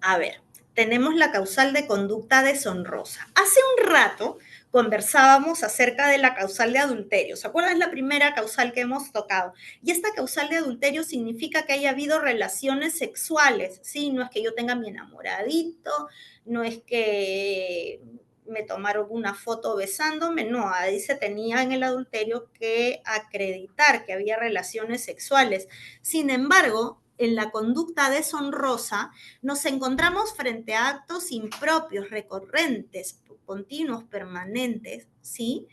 a ver, tenemos la causal de conducta deshonrosa. Hace un rato conversábamos acerca de la causal de adulterio. ¿Se acuerdan? Es la primera causal que hemos tocado. Y esta causal de adulterio significa que haya habido relaciones sexuales, ¿sí? No es que yo tenga mi enamoradito, no es que me tomaron una foto besándome, no, ahí se tenía en el adulterio que acreditar que había relaciones sexuales. Sin embargo, en la conducta deshonrosa, nos encontramos frente a actos impropios, recurrentes, continuos, permanentes, ¿sí?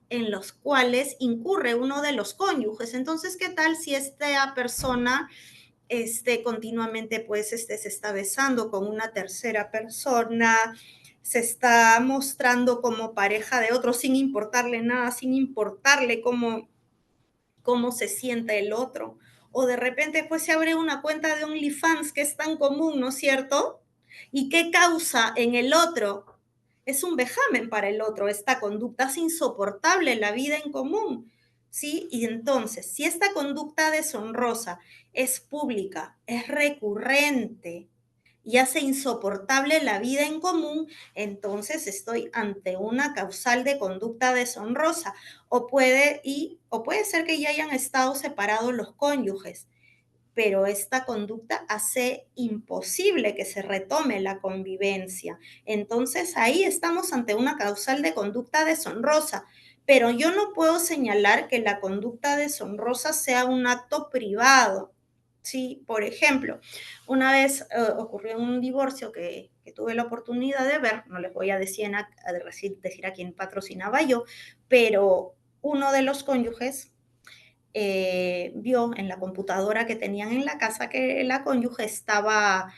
En los cuales incurre uno de los cónyuges. Entonces, ¿qué tal si esta persona continuamente pues se está besando con una tercera persona, se está mostrando como pareja de otro sin importarle nada, sin importarle cómo se siente el otro. O de repente pues se abre una cuenta de OnlyFans que es tan común, ¿no es cierto? ¿Y qué causa en el otro? Es un vejamen para el otro, esta conducta es insoportable, la vida en común, ¿sí? Y entonces, si esta conducta deshonrosa es pública, es recurrente y hace insoportable la vida en común, entonces estoy ante una causal de conducta deshonrosa. O puede ser que ya hayan estado separados los cónyuges, pero esta conducta hace imposible que se retome la convivencia. Entonces ahí estamos ante una causal de conducta deshonrosa, pero yo no puedo señalar que la conducta deshonrosa sea un acto privado. Sí, por ejemplo, una vez ocurrió un divorcio que tuve la oportunidad de ver, no les voy a decir a quién patrocinaba yo, pero uno de los cónyuges vio en la computadora que tenían en la casa que la cónyuge estaba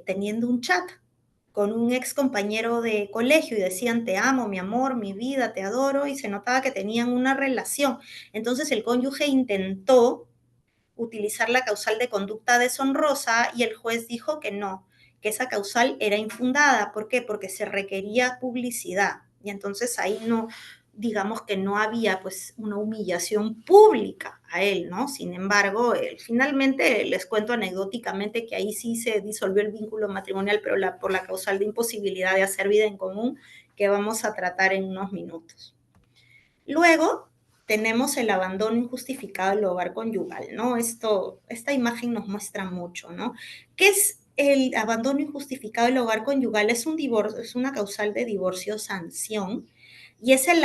teniendo un chat con un ex compañero de colegio y decían te amo, mi amor, mi vida, te adoro, y se notaba que tenían una relación. Entonces el cónyuge intentó utilizar la causal de conducta deshonrosa y el juez dijo que no, que esa causal era infundada. ¿Por qué? Porque se requería publicidad. Y entonces ahí no, digamos que no había pues una humillación pública a él, ¿no? Sin embargo, finalmente les cuento anecdóticamente que ahí sí se disolvió el vínculo matrimonial, pero por la causal de imposibilidad de hacer vida en común que vamos a tratar en unos minutos. Luego tenemos el abandono injustificado del hogar conyugal, ¿no? Esta imagen nos muestra mucho, ¿no? ¿Qué es el abandono injustificado del hogar conyugal? Es un divorcio, es una causal de divorcio sanción y es el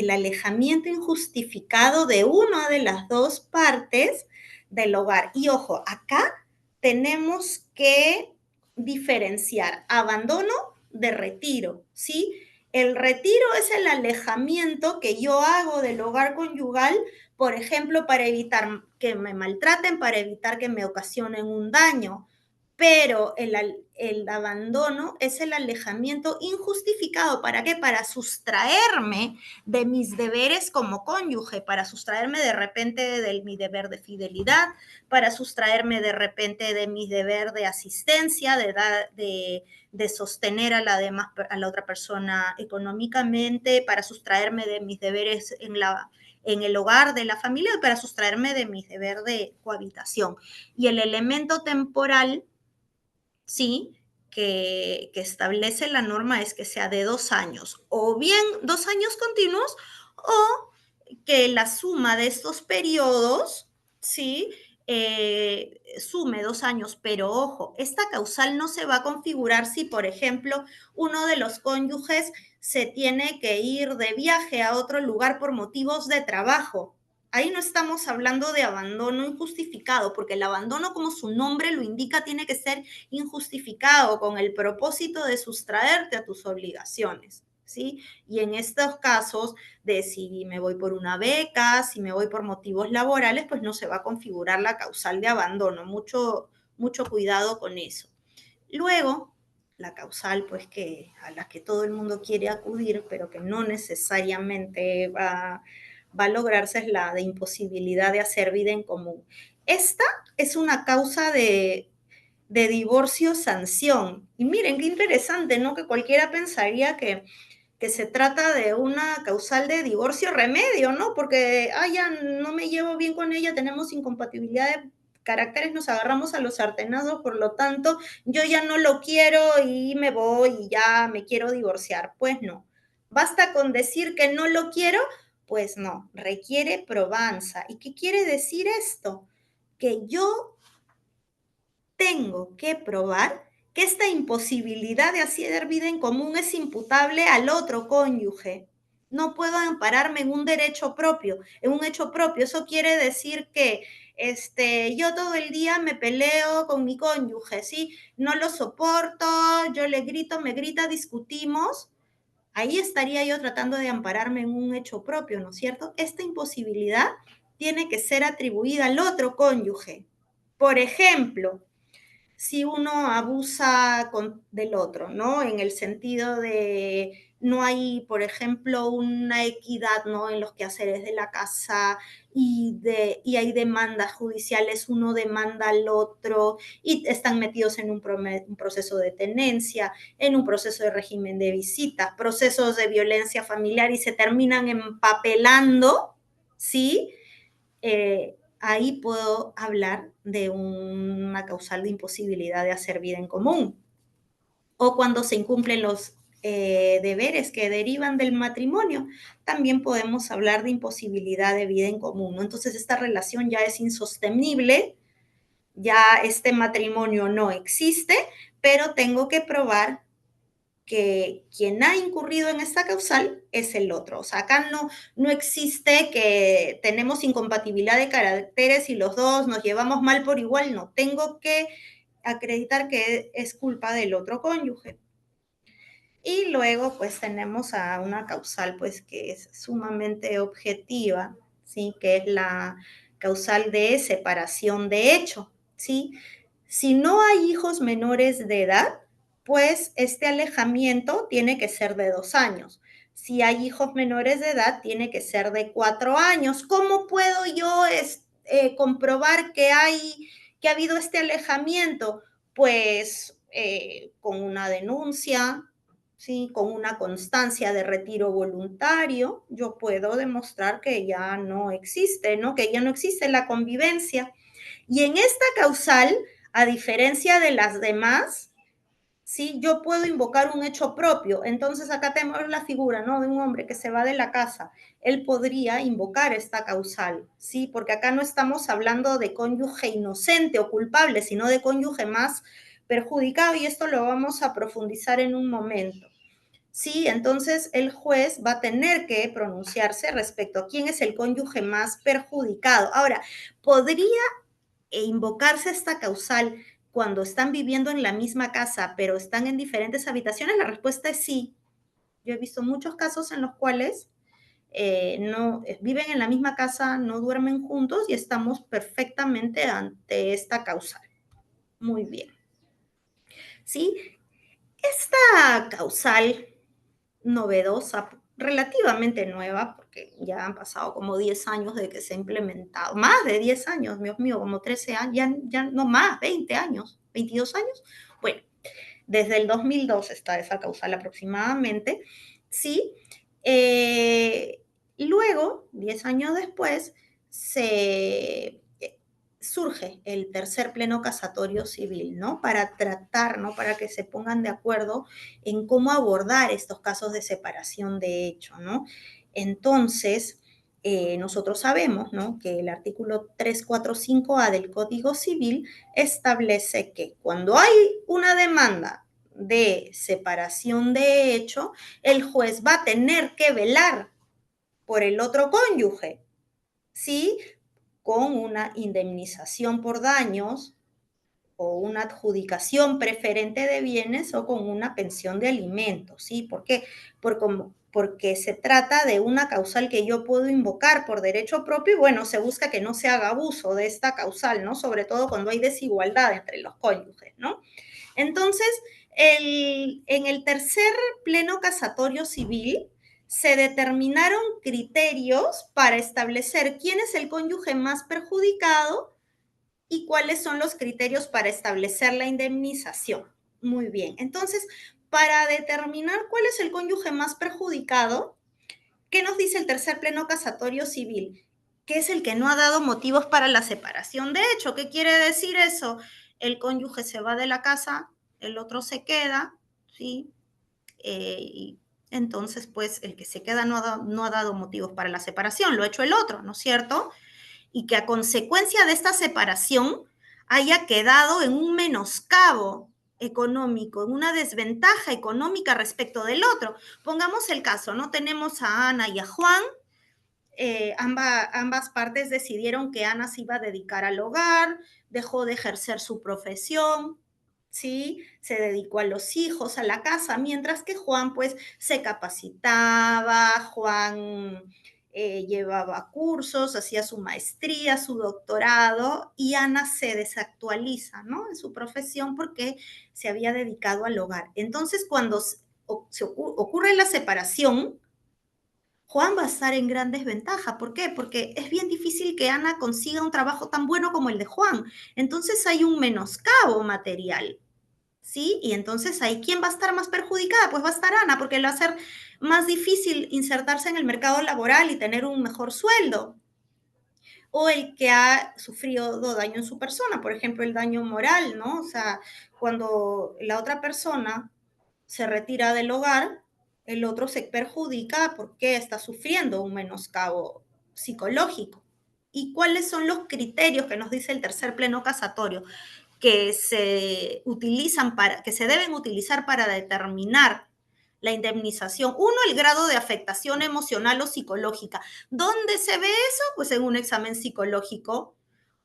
alejamiento injustificado de una de las dos partes del hogar. Y ojo, acá tenemos que diferenciar abandono de retiro, ¿sí? El retiro es el alejamiento que yo hago del hogar conyugal, por ejemplo, para evitar que me maltraten, para evitar que me ocasionen un daño. Pero el abandono es el alejamiento injustificado. ¿Para qué? Para sustraerme de mis deberes como cónyuge, para sustraerme de repente de mi deber de fidelidad, para sustraerme de repente de mi deber de asistencia, de sostener a la otra persona económicamente, para sustraerme de mis deberes en el hogar de la familia y para sustraerme de mi deber de cohabitación. Y el elemento temporal, sí, que establece la norma es que sea de 2 años, o bien 2 años continuos, o que la suma de estos periodos, sí, sume 2 años, pero ojo, esta causal no se va a configurar si, por ejemplo, uno de los cónyuges se tiene que ir de viaje a otro lugar por motivos de trabajo. Ahí no estamos hablando de abandono injustificado, porque el abandono, como su nombre lo indica, tiene que ser injustificado con el propósito de sustraerte a tus obligaciones, ¿sí? Y en estos casos de si me voy por una beca, si me voy por motivos laborales, pues no se va a configurar la causal de abandono. Mucho, mucho cuidado con eso. Luego, la causal, pues a la que todo el mundo quiere acudir, pero que no necesariamente va a lograrse, es la de imposibilidad de hacer vida en común. Esta es una causa de divorcio sanción. Y miren qué interesante, ¿no? Que cualquiera pensaría que se trata de una causal de divorcio remedio, ¿no? Porque, ya no me llevo bien con ella, tenemos incompatibilidad de caracteres, nos agarramos a los sartenazos, por lo tanto, yo ya no lo quiero y me voy y ya me quiero divorciar. Pues no. ¿Basta con decir que no lo quiero? Pues no, requiere probanza. ¿Y qué quiere decir esto? Que yo tengo que probar que esta imposibilidad de hacer vida en común es imputable al otro cónyuge. No puedo ampararme en un derecho propio, en un hecho propio. Eso quiere decir que yo todo el día me peleo con mi cónyuge, ¿sí? No lo soporto, yo le grito, me grita, discutimos. Ahí estaría yo tratando de ampararme en un hecho propio, ¿no es cierto? Esta imposibilidad tiene que ser atribuida al otro cónyuge. Por ejemplo, si uno abusa del otro, ¿no? En el sentido de no hay, por ejemplo, una equidad, ¿no? En los quehaceres de la casa y hay demandas judiciales, uno demanda al otro y están metidos en un proceso de tenencia, en un proceso de régimen de visitas, procesos de violencia familiar y se terminan empapelando, ¿sí? Ahí puedo hablar de una causal de imposibilidad de hacer vida en común. O cuando se incumplen los deberes que derivan del matrimonio, también podemos hablar de imposibilidad de vida en común, ¿no? Entonces esta relación ya es insostenible, ya este matrimonio no existe, pero tengo que probar que quien ha incurrido en esta causal es el otro. O sea, acá no existe que tenemos incompatibilidad de caracteres y los dos nos llevamos mal por igual, no. Tengo que acreditar que es culpa del otro cónyuge. Y luego, pues, tenemos a una causal, pues, que es sumamente objetiva, ¿sí? Que es la causal de separación de hecho, ¿sí? Si no hay hijos menores de edad, pues este alejamiento tiene que ser de 2 años. Si hay hijos menores de edad, tiene que ser de 4 años. ¿Cómo puedo yo comprobar que ha habido este alejamiento? Pues con una denuncia, ¿sí? Con una constancia de retiro voluntario, yo puedo demostrar que ya no existe, ¿no? Que ya no existe la convivencia. Y en esta causal, a diferencia de las demás, ¿sí? Yo puedo invocar un hecho propio. Entonces acá tenemos la figura, ¿no? De un hombre que se va de la casa. Él podría invocar esta causal, ¿sí? Porque acá no estamos hablando de cónyuge inocente o culpable, sino de cónyuge más perjudicado y esto lo vamos a profundizar en un momento. Sí, entonces el juez va a tener que pronunciarse respecto a quién es el cónyuge más perjudicado. Ahora, ¿podría invocarse esta causal cuando están viviendo en la misma casa, pero están en diferentes habitaciones? La respuesta es sí. Yo he visto muchos casos en los cuales no viven en la misma casa, no duermen juntos y estamos perfectamente ante esta causal. Muy bien. ¿Sí? Esta causal novedosa, relativamente nueva, porque ya han pasado como 10 años de que se ha implementado, más de 10 años, Dios mío, como 13 años, ya no más, 20 años, 22 años. Bueno, desde el 2002 está esa causal aproximadamente, ¿sí? Luego, 10 años después, se surge el tercer pleno casatorio civil, ¿no? Para tratar, ¿no? Para que se pongan de acuerdo en cómo abordar estos casos de separación de hecho, ¿no? Entonces, nosotros sabemos, ¿no? Que el artículo 345A del Código Civil establece que cuando hay una demanda de separación de hecho, el juez va a tener que velar por el otro cónyuge, ¿sí? Con una indemnización por daños o una adjudicación preferente de bienes o con una pensión de alimentos, ¿sí? ¿Por qué? Porque se trata de una causal que yo puedo invocar por derecho propio y bueno, se busca que no se haga abuso de esta causal, ¿no? Sobre todo cuando hay desigualdad entre los cónyuges, ¿no? Entonces, en el tercer pleno casatorio civil se determinaron criterios para establecer quién es el cónyuge más perjudicado y cuáles son los criterios para establecer la indemnización. Muy bien, entonces, para determinar cuál es el cónyuge más perjudicado, ¿qué nos dice el tercer pleno casatorio civil? Que es el que no ha dado motivos para la separación de hecho. ¿Qué quiere decir eso? El cónyuge se va de la casa, el otro se queda, ¿sí? Y entonces, pues, el que se queda no ha dado motivos para la separación, lo ha hecho el otro, ¿no es cierto? Y que a consecuencia de esta separación haya quedado en un menoscabo económico, en una desventaja económica respecto del otro. Pongamos el caso, ¿no? Tenemos a Ana y a Juan, ambas partes decidieron que Ana se iba a dedicar al hogar, dejó de ejercer su profesión, ¿sí? Se dedicó a los hijos, a la casa, mientras que Juan pues se capacitaba, Juan llevaba cursos, hacía su maestría, su doctorado, y Ana se desactualiza, ¿no? En su profesión porque se había dedicado al hogar. Entonces, cuando ocurre la separación, Juan va a estar en gran desventaja. ¿Por qué? Porque es bien difícil que Ana consiga un trabajo tan bueno como el de Juan. Entonces hay un menoscabo material, ¿sí? Y entonces ahí, ¿quién va a estar más perjudicada? Pues va a estar Ana, porque le va a ser más difícil insertarse en el mercado laboral y tener un mejor sueldo. O el que ha sufrido daño en su persona, por ejemplo, el daño moral, ¿no? O sea, cuando la otra persona se retira del hogar, el otro se perjudica porque está sufriendo un menoscabo psicológico. ¿Y cuáles son los criterios que nos dice el tercer pleno casatorio que se utilizan que se deben utilizar para determinar la indemnización? Uno, el grado de afectación emocional o psicológica. ¿Dónde se ve eso? Pues en un examen psicológico.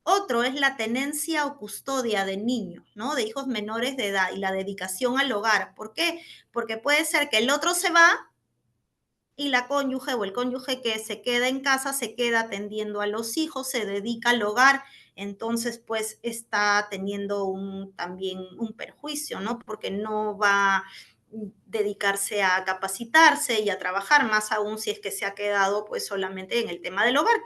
Otro es la tenencia o custodia de niños, ¿no? De hijos menores de edad, y la dedicación al hogar. ¿Por qué? Porque puede ser que el otro se va y la cónyuge o el cónyuge que se queda en casa se queda atendiendo a los hijos, se dedica al hogar, entonces pues está teniendo también un perjuicio, ¿no? Porque no va a dedicarse a capacitarse y a trabajar, más aún si es que se ha quedado pues solamente en el tema del hogar,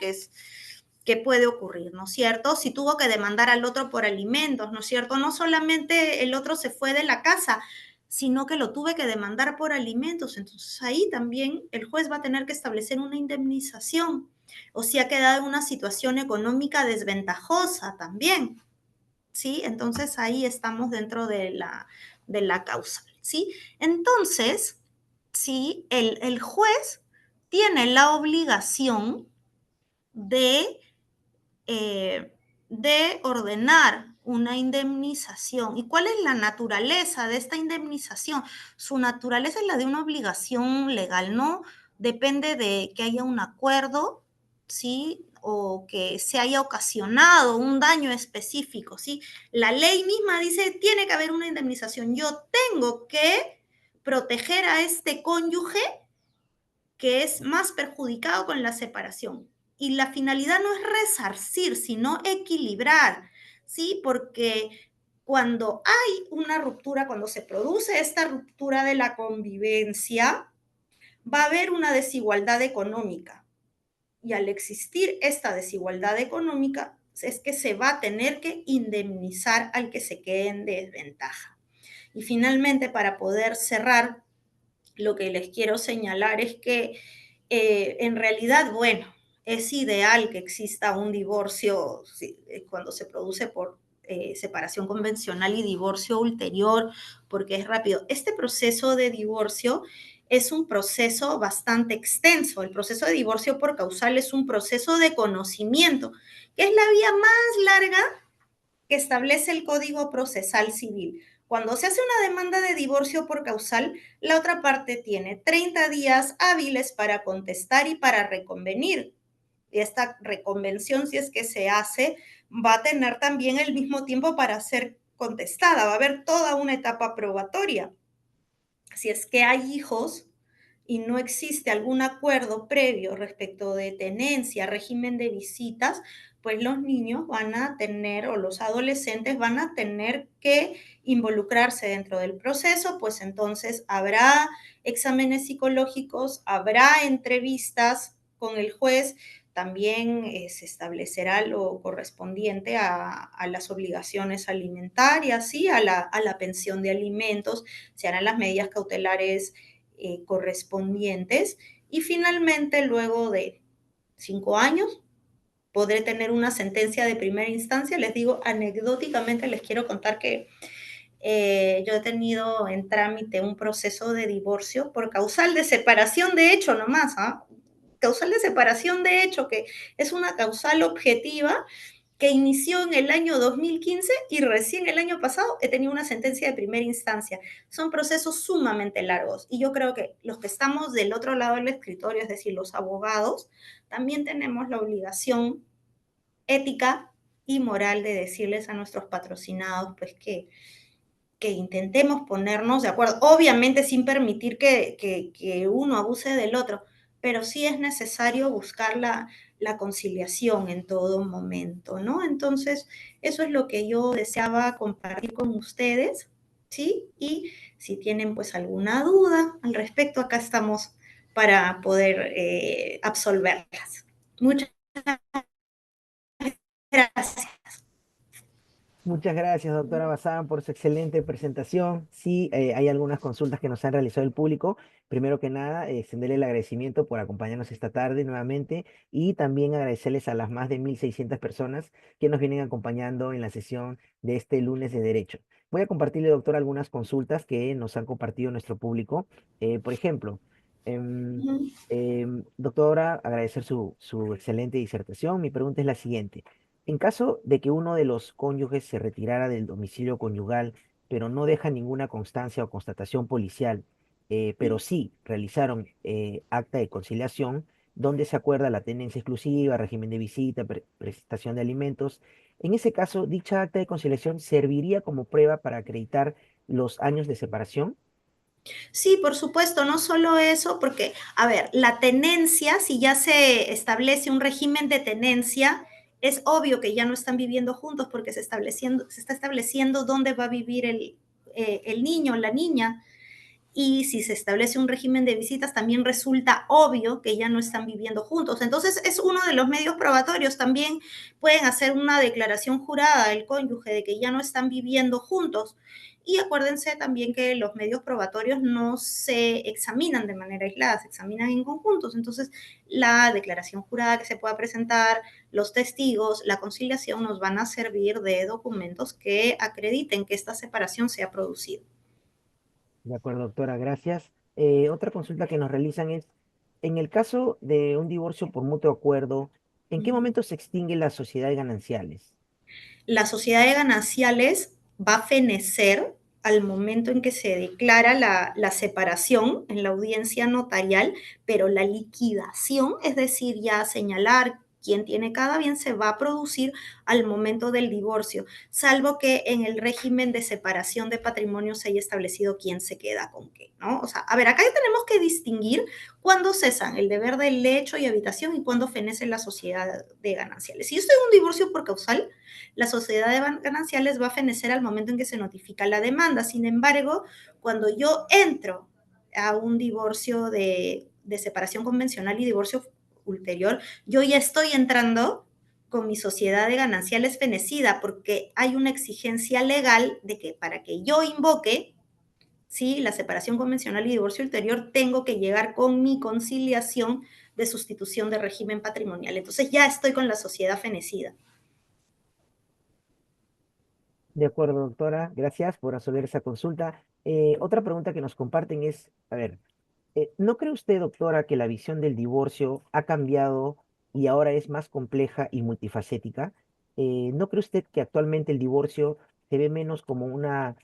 que puede ocurrir, ¿no es cierto? Si tuvo que demandar al otro por alimentos, ¿no es cierto? No solamente el otro se fue de la casa, sino que lo tuve que demandar por alimentos. Entonces ahí también el juez va a tener que establecer una indemnización, o si ha quedado en una situación económica desventajosa también, ¿sí? Entonces ahí estamos dentro de la causal, ¿sí? Entonces, sí, el juez tiene la obligación de de ordenar una indemnización. ¿Y cuál es la naturaleza de esta indemnización? Su naturaleza es la de una obligación legal, no depende de que haya un acuerdo, ¿sí? O que se haya ocasionado un daño específico, ¿sí? La ley misma dice, tiene que haber una indemnización. Yo tengo que proteger a este cónyuge que es más perjudicado con la separación. Y la finalidad no es resarcir, sino equilibrar, ¿sí? Porque cuando hay una ruptura, cuando se produce esta ruptura de la convivencia, va a haber una desigualdad económica. Y al existir esta desigualdad económica, es que se va a tener que indemnizar al que se quede en desventaja. Y finalmente, para poder cerrar, lo que les quiero señalar es que en realidad, bueno, es ideal que exista un divorcio cuando se produce por separación convencional y divorcio ulterior, porque es rápido. Este proceso de divorcio es un proceso bastante extenso. El proceso de divorcio por causal es un proceso de conocimiento, que es la vía más larga que establece el Código Procesal Civil. Cuando se hace una demanda de divorcio por causal, la otra parte tiene 30 días hábiles para contestar y para reconvenir. Y esta reconvención, si es que se hace, va a tener también el mismo tiempo para ser contestada. Va a haber toda una etapa probatoria. Si es que hay hijos y no existe algún acuerdo previo respecto de tenencia, régimen de visitas, pues los niños van a tener, o los adolescentes van a tener que involucrarse dentro del proceso, pues entonces habrá exámenes psicológicos, habrá entrevistas con el juez, también se establecerá lo correspondiente a las obligaciones alimentarias, ¿sí? a la pensión de alimentos, se harán las medidas cautelares correspondientes, y finalmente luego de 5 años podré tener una sentencia de primera instancia. Les digo, anecdóticamente les quiero contar que yo he tenido en trámite un proceso de divorcio por causal de separación de hecho nomás, ¿ah? Causal de separación de hecho, que es una causal objetiva que inició en el año 2015 y recién el año pasado he tenido una sentencia de primera instancia. Son procesos sumamente largos, y yo creo que los que estamos del otro lado del escritorio, es decir, los abogados, también tenemos la obligación ética y moral de decirles a nuestros patrocinados pues que intentemos ponernos de acuerdo, obviamente sin permitir que uno abuse del otro, pero sí es necesario buscar la conciliación en todo momento, ¿no? Entonces, eso es lo que yo deseaba compartir con ustedes, ¿sí? Y si tienen pues alguna duda al respecto, acá estamos para poder absolverlas. Muchas gracias. Muchas gracias, doctora Bazán, por su excelente presentación. Sí, hay algunas consultas que nos han realizado el público. Primero que nada, extenderle el agradecimiento por acompañarnos esta tarde nuevamente y también agradecerles a las más de 1.600 personas que nos vienen acompañando en la sesión de este lunes de Derecho. Voy a compartirle, doctora, algunas consultas que nos han compartido nuestro público. Por ejemplo, em, doctora, agradecer su excelente disertación. Mi pregunta es la siguiente. En caso de que uno de los cónyuges se retirara del domicilio conyugal, pero no deja ninguna constancia o constatación policial, pero sí realizaron acta de conciliación, donde se acuerda la tenencia exclusiva, régimen de visita, prestación de alimentos. En ese caso, dicha acta de conciliación serviría como prueba para acreditar los años de separación. Sí, por supuesto, no solo eso, porque, a ver, la tenencia, si ya se establece un régimen de tenencia, es obvio que ya no están viviendo juntos porque se está estableciendo dónde va a vivir el niño, la niña. Y si se establece un régimen de visitas, también resulta obvio que ya no están viviendo juntos. Entonces, es uno de los medios probatorios. También pueden hacer una declaración jurada del cónyuge de que ya no están viviendo juntos. Y acuérdense también que los medios probatorios no se examinan de manera aislada, se examinan en conjuntos. Entonces, la declaración jurada que se pueda presentar, los testigos, la conciliación nos van a servir de documentos que acrediten que esta separación se ha producido. De acuerdo, doctora, gracias. Otra consulta que nos realizan es, en el caso de un divorcio por mutuo acuerdo, ¿en qué momento se extingue la sociedad de gananciales? La sociedad de gananciales va a fenecer al momento en que se declara la separación en la audiencia notarial, pero la liquidación, es decir, ya señalar quién tiene cada bien, se va a producir al momento del divorcio, salvo que en el régimen de separación de patrimonio se haya establecido quién se queda con qué, ¿no? O sea, a ver, acá ya tenemos que distinguir cuándo cesan el deber del lecho y habitación y cuándo fenece la sociedad de gananciales. Si yo estoy en un divorcio por causal, la sociedad de gananciales va a fenecer al momento en que se notifica la demanda. Sin embargo, cuando yo entro a un divorcio de separación convencional y divorcio ulterior, yo ya estoy entrando con mi sociedad de gananciales fenecida porque hay una exigencia legal de que para que yo invoque, ¿sí?, la separación convencional y divorcio ulterior, tengo que llegar con mi conciliación de sustitución de régimen patrimonial. Entonces ya estoy con la sociedad fenecida. De acuerdo, doctora, gracias por resolver esa consulta. Otra pregunta que nos comparten es, a ver, ¿no cree usted, doctora, que la visión del divorcio ha cambiado y ahora es más compleja y multifacética? ¿No cree usted que actualmente el divorcio se ve menos como una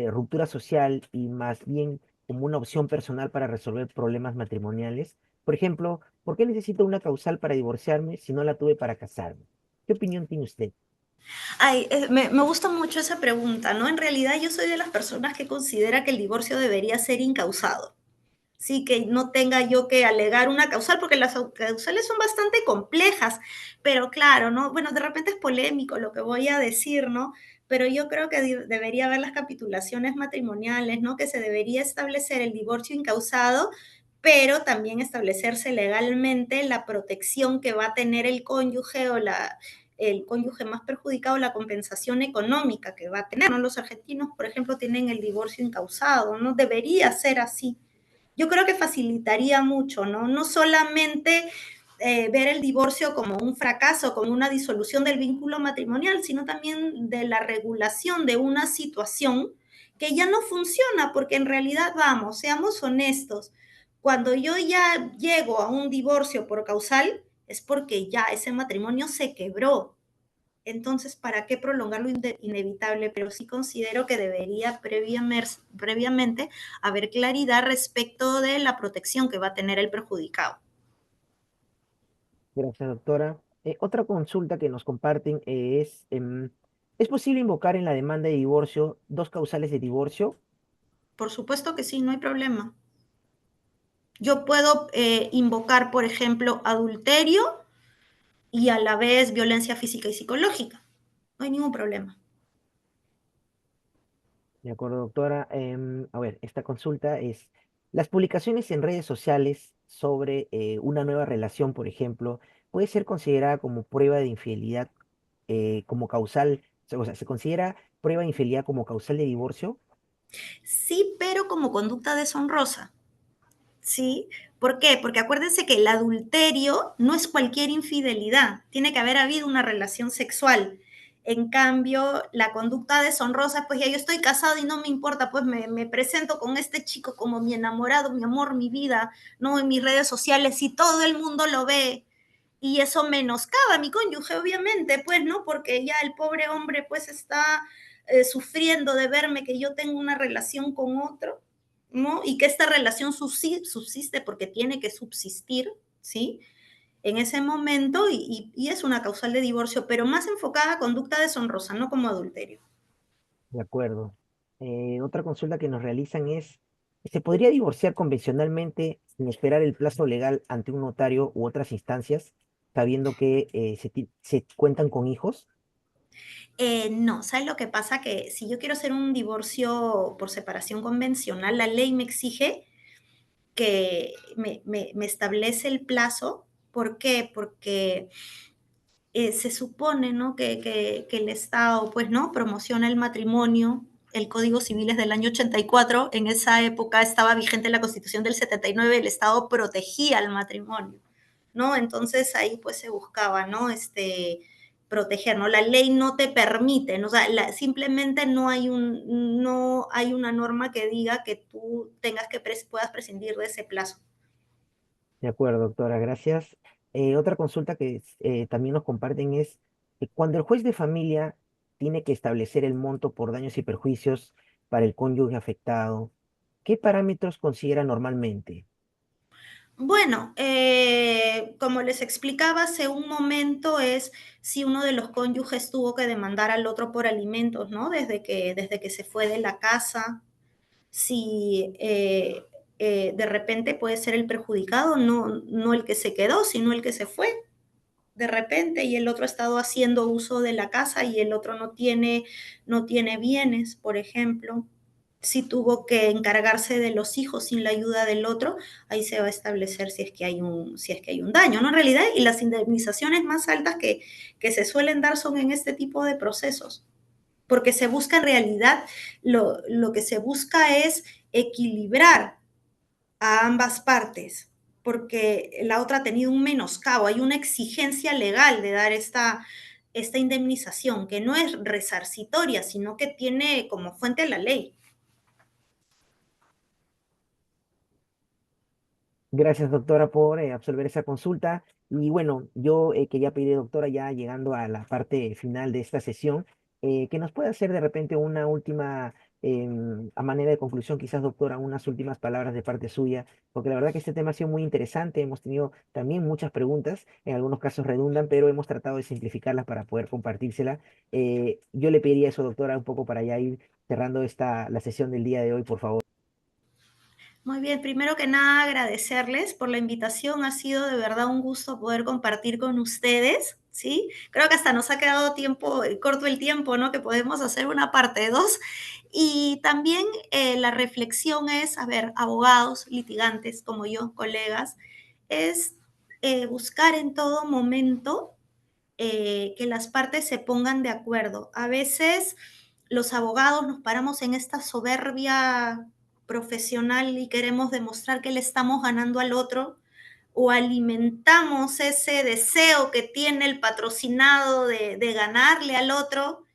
ruptura social y más bien como una opción personal para resolver problemas matrimoniales? Por ejemplo, ¿por qué necesito una causal para divorciarme si no la tuve para casarme? ¿Qué opinión tiene usted? Ay, me gusta mucho esa pregunta, ¿no? En realidad yo soy de las personas que considera que el divorcio debería ser incausado. Sí, que no tenga yo que alegar una causal, porque las causales son bastante complejas, pero claro, ¿no? Bueno, de repente es polémico lo que voy a decir, ¿no? Pero yo creo que debería haber las capitulaciones matrimoniales, ¿no? Que se debería establecer el divorcio incausado, pero también establecerse legalmente la protección que va a tener el cónyuge o el cónyuge más perjudicado, la compensación económica que va a tener, ¿no? Los argentinos, por ejemplo, tienen el divorcio incausado, ¿no? Debería ser así. Yo creo que facilitaría mucho, ¿no? No solamente ver el divorcio como un fracaso, como una disolución del vínculo matrimonial, sino también de la regulación de una situación que ya no funciona, porque en realidad, vamos, seamos honestos, cuando yo ya llego a un divorcio por causal, es porque ya ese matrimonio se quebró. Entonces, ¿para qué prolongar lo inevitable? Pero sí considero que debería previamente haber claridad respecto de la protección que va a tener el perjudicado. Gracias, doctora. Otra consulta que nos comparten ¿es posible invocar en la demanda de divorcio dos causales de divorcio? Por supuesto que sí, no hay problema. Yo puedo invocar, por ejemplo, adulterio y a la vez violencia física y psicológica. No hay ningún problema. De acuerdo, doctora. A ver, esta consulta es, las publicaciones en redes sociales sobre una nueva relación, por ejemplo, puede ser considerada como prueba de infidelidad como causal, o sea, ¿se considera prueba de infidelidad como causal de divorcio? Sí, pero como conducta deshonrosa. ¿Sí? ¿Por qué? Porque acuérdense que el adulterio no es cualquier infidelidad, tiene que haber habido una relación sexual. En cambio, la conducta deshonrosa, pues ya yo estoy casado y no me importa, pues me presento con este chico como mi enamorado, mi amor, mi vida, ¿no? En mis redes sociales y todo el mundo lo ve. Y eso menoscaba a mi cónyuge, obviamente, pues, ¿no? Porque ya el pobre hombre, pues, está sufriendo de verme que yo tengo una relación con otro, ¿no? Y que esta relación subsiste porque tiene que subsistir, ¿sí? En ese momento y es una causal de divorcio, pero más enfocada a conducta deshonrosa, no como adulterio. De acuerdo. Otra consulta que nos realizan es, ¿se podría divorciar convencionalmente sin esperar el plazo legal ante un notario u otras instancias, sabiendo que se cuentan con hijos? No, ¿sabes lo que pasa? Que si yo quiero hacer un divorcio por separación convencional, la ley me exige que me establece el plazo. ¿Por qué? Porque se supone, ¿no? Que el Estado, pues, ¿no? Promociona el matrimonio. El Código Civil es del año 84. En esa época estaba vigente la Constitución del 79. El Estado protegía el matrimonio, ¿no? Entonces ahí pues se buscaba, ¿no? Proteger, ¿no? La ley no te permite, ¿no? O sea, simplemente no hay una norma que diga que tú puedas prescindir de ese plazo. De acuerdo, doctora, gracias. Otra consulta que también nos comparten es, cuando el juez de familia tiene que establecer el monto por daños y perjuicios para el cónyuge afectado, ¿qué parámetros considera normalmente? Bueno, como les explicaba hace un momento, es si uno de los cónyuges tuvo que demandar al otro por alimentos, ¿no? Desde que se fue de la casa, si de repente puede ser el perjudicado, no el que se quedó, sino el que se fue de repente y el otro ha estado haciendo uso de la casa y el otro no tiene bienes, por ejemplo. Si tuvo que encargarse de los hijos sin la ayuda del otro, ahí se va a establecer si es que hay un daño, ¿no? En realidad, y las indemnizaciones más altas que se suelen dar son en este tipo de procesos, porque se busca en realidad, lo que se busca es equilibrar a ambas partes, porque la otra ha tenido un menoscabo, hay una exigencia legal de dar esta indemnización, que no es resarcitoria, sino que tiene como fuente la ley. Gracias, doctora, por absolver esa consulta. Y bueno, yo quería pedir, doctora, ya llegando a la parte final de esta sesión, que nos pueda hacer de repente una última, a manera de conclusión, quizás, doctora, unas últimas palabras de parte suya, porque la verdad que este tema ha sido muy interesante. Hemos tenido también muchas preguntas, en algunos casos redundan, pero hemos tratado de simplificarlas para poder compartírsela. Yo le pediría eso, doctora, un poco para ya ir cerrando la sesión del día de hoy, por favor. Muy bien, primero que nada agradecerles por la invitación, ha sido de verdad un gusto poder compartir con ustedes, ¿sí? Creo que hasta nos ha quedado corto el tiempo, ¿no? Que podemos hacer una parte 2. Y también la reflexión es, a ver, abogados, litigantes como yo, colegas, es buscar en todo momento que las partes se pongan de acuerdo. A veces los abogados nos paramos en esta soberbia profesional y queremos demostrar que le estamos ganando al otro o alimentamos ese deseo que tiene el patrocinado de ganarle al otro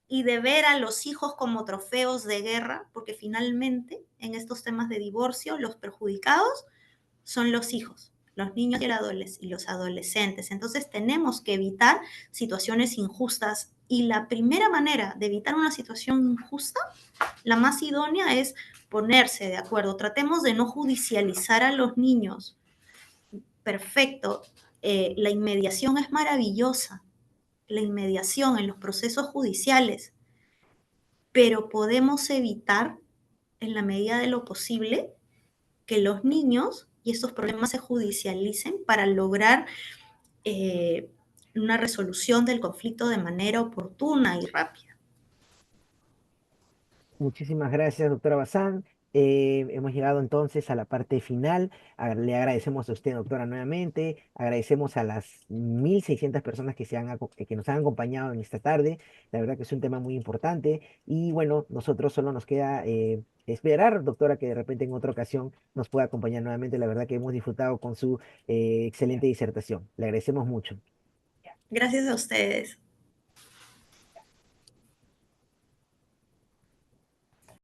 y de ver a los hijos como trofeos de guerra, porque finalmente en estos temas de divorcio los perjudicados son los hijos, los niños y los adolescentes. Entonces tenemos que evitar situaciones injustas y la primera manera de evitar una situación injusta, la más idónea, es ponerse de acuerdo. Tratemos de no judicializar a los niños. Perfecto. La inmediación es maravillosa, la inmediación en los procesos judiciales, pero podemos evitar en la medida de lo posible que los niños y estos problemas se judicialicen para lograr eh, una resolución del conflicto de manera oportuna y rápida. Muchísimas gracias, doctora Bazán. Hemos llegado entonces a la parte final. Le agradecemos a usted, doctora, nuevamente. Agradecemos a las 1.600 personas que nos han acompañado en esta tarde. La verdad que es un tema muy importante. Y bueno, nosotros solo nos queda esperar, doctora, que de repente en otra ocasión nos pueda acompañar nuevamente. La verdad que hemos disfrutado con su excelente disertación. Le agradecemos mucho. Gracias a ustedes.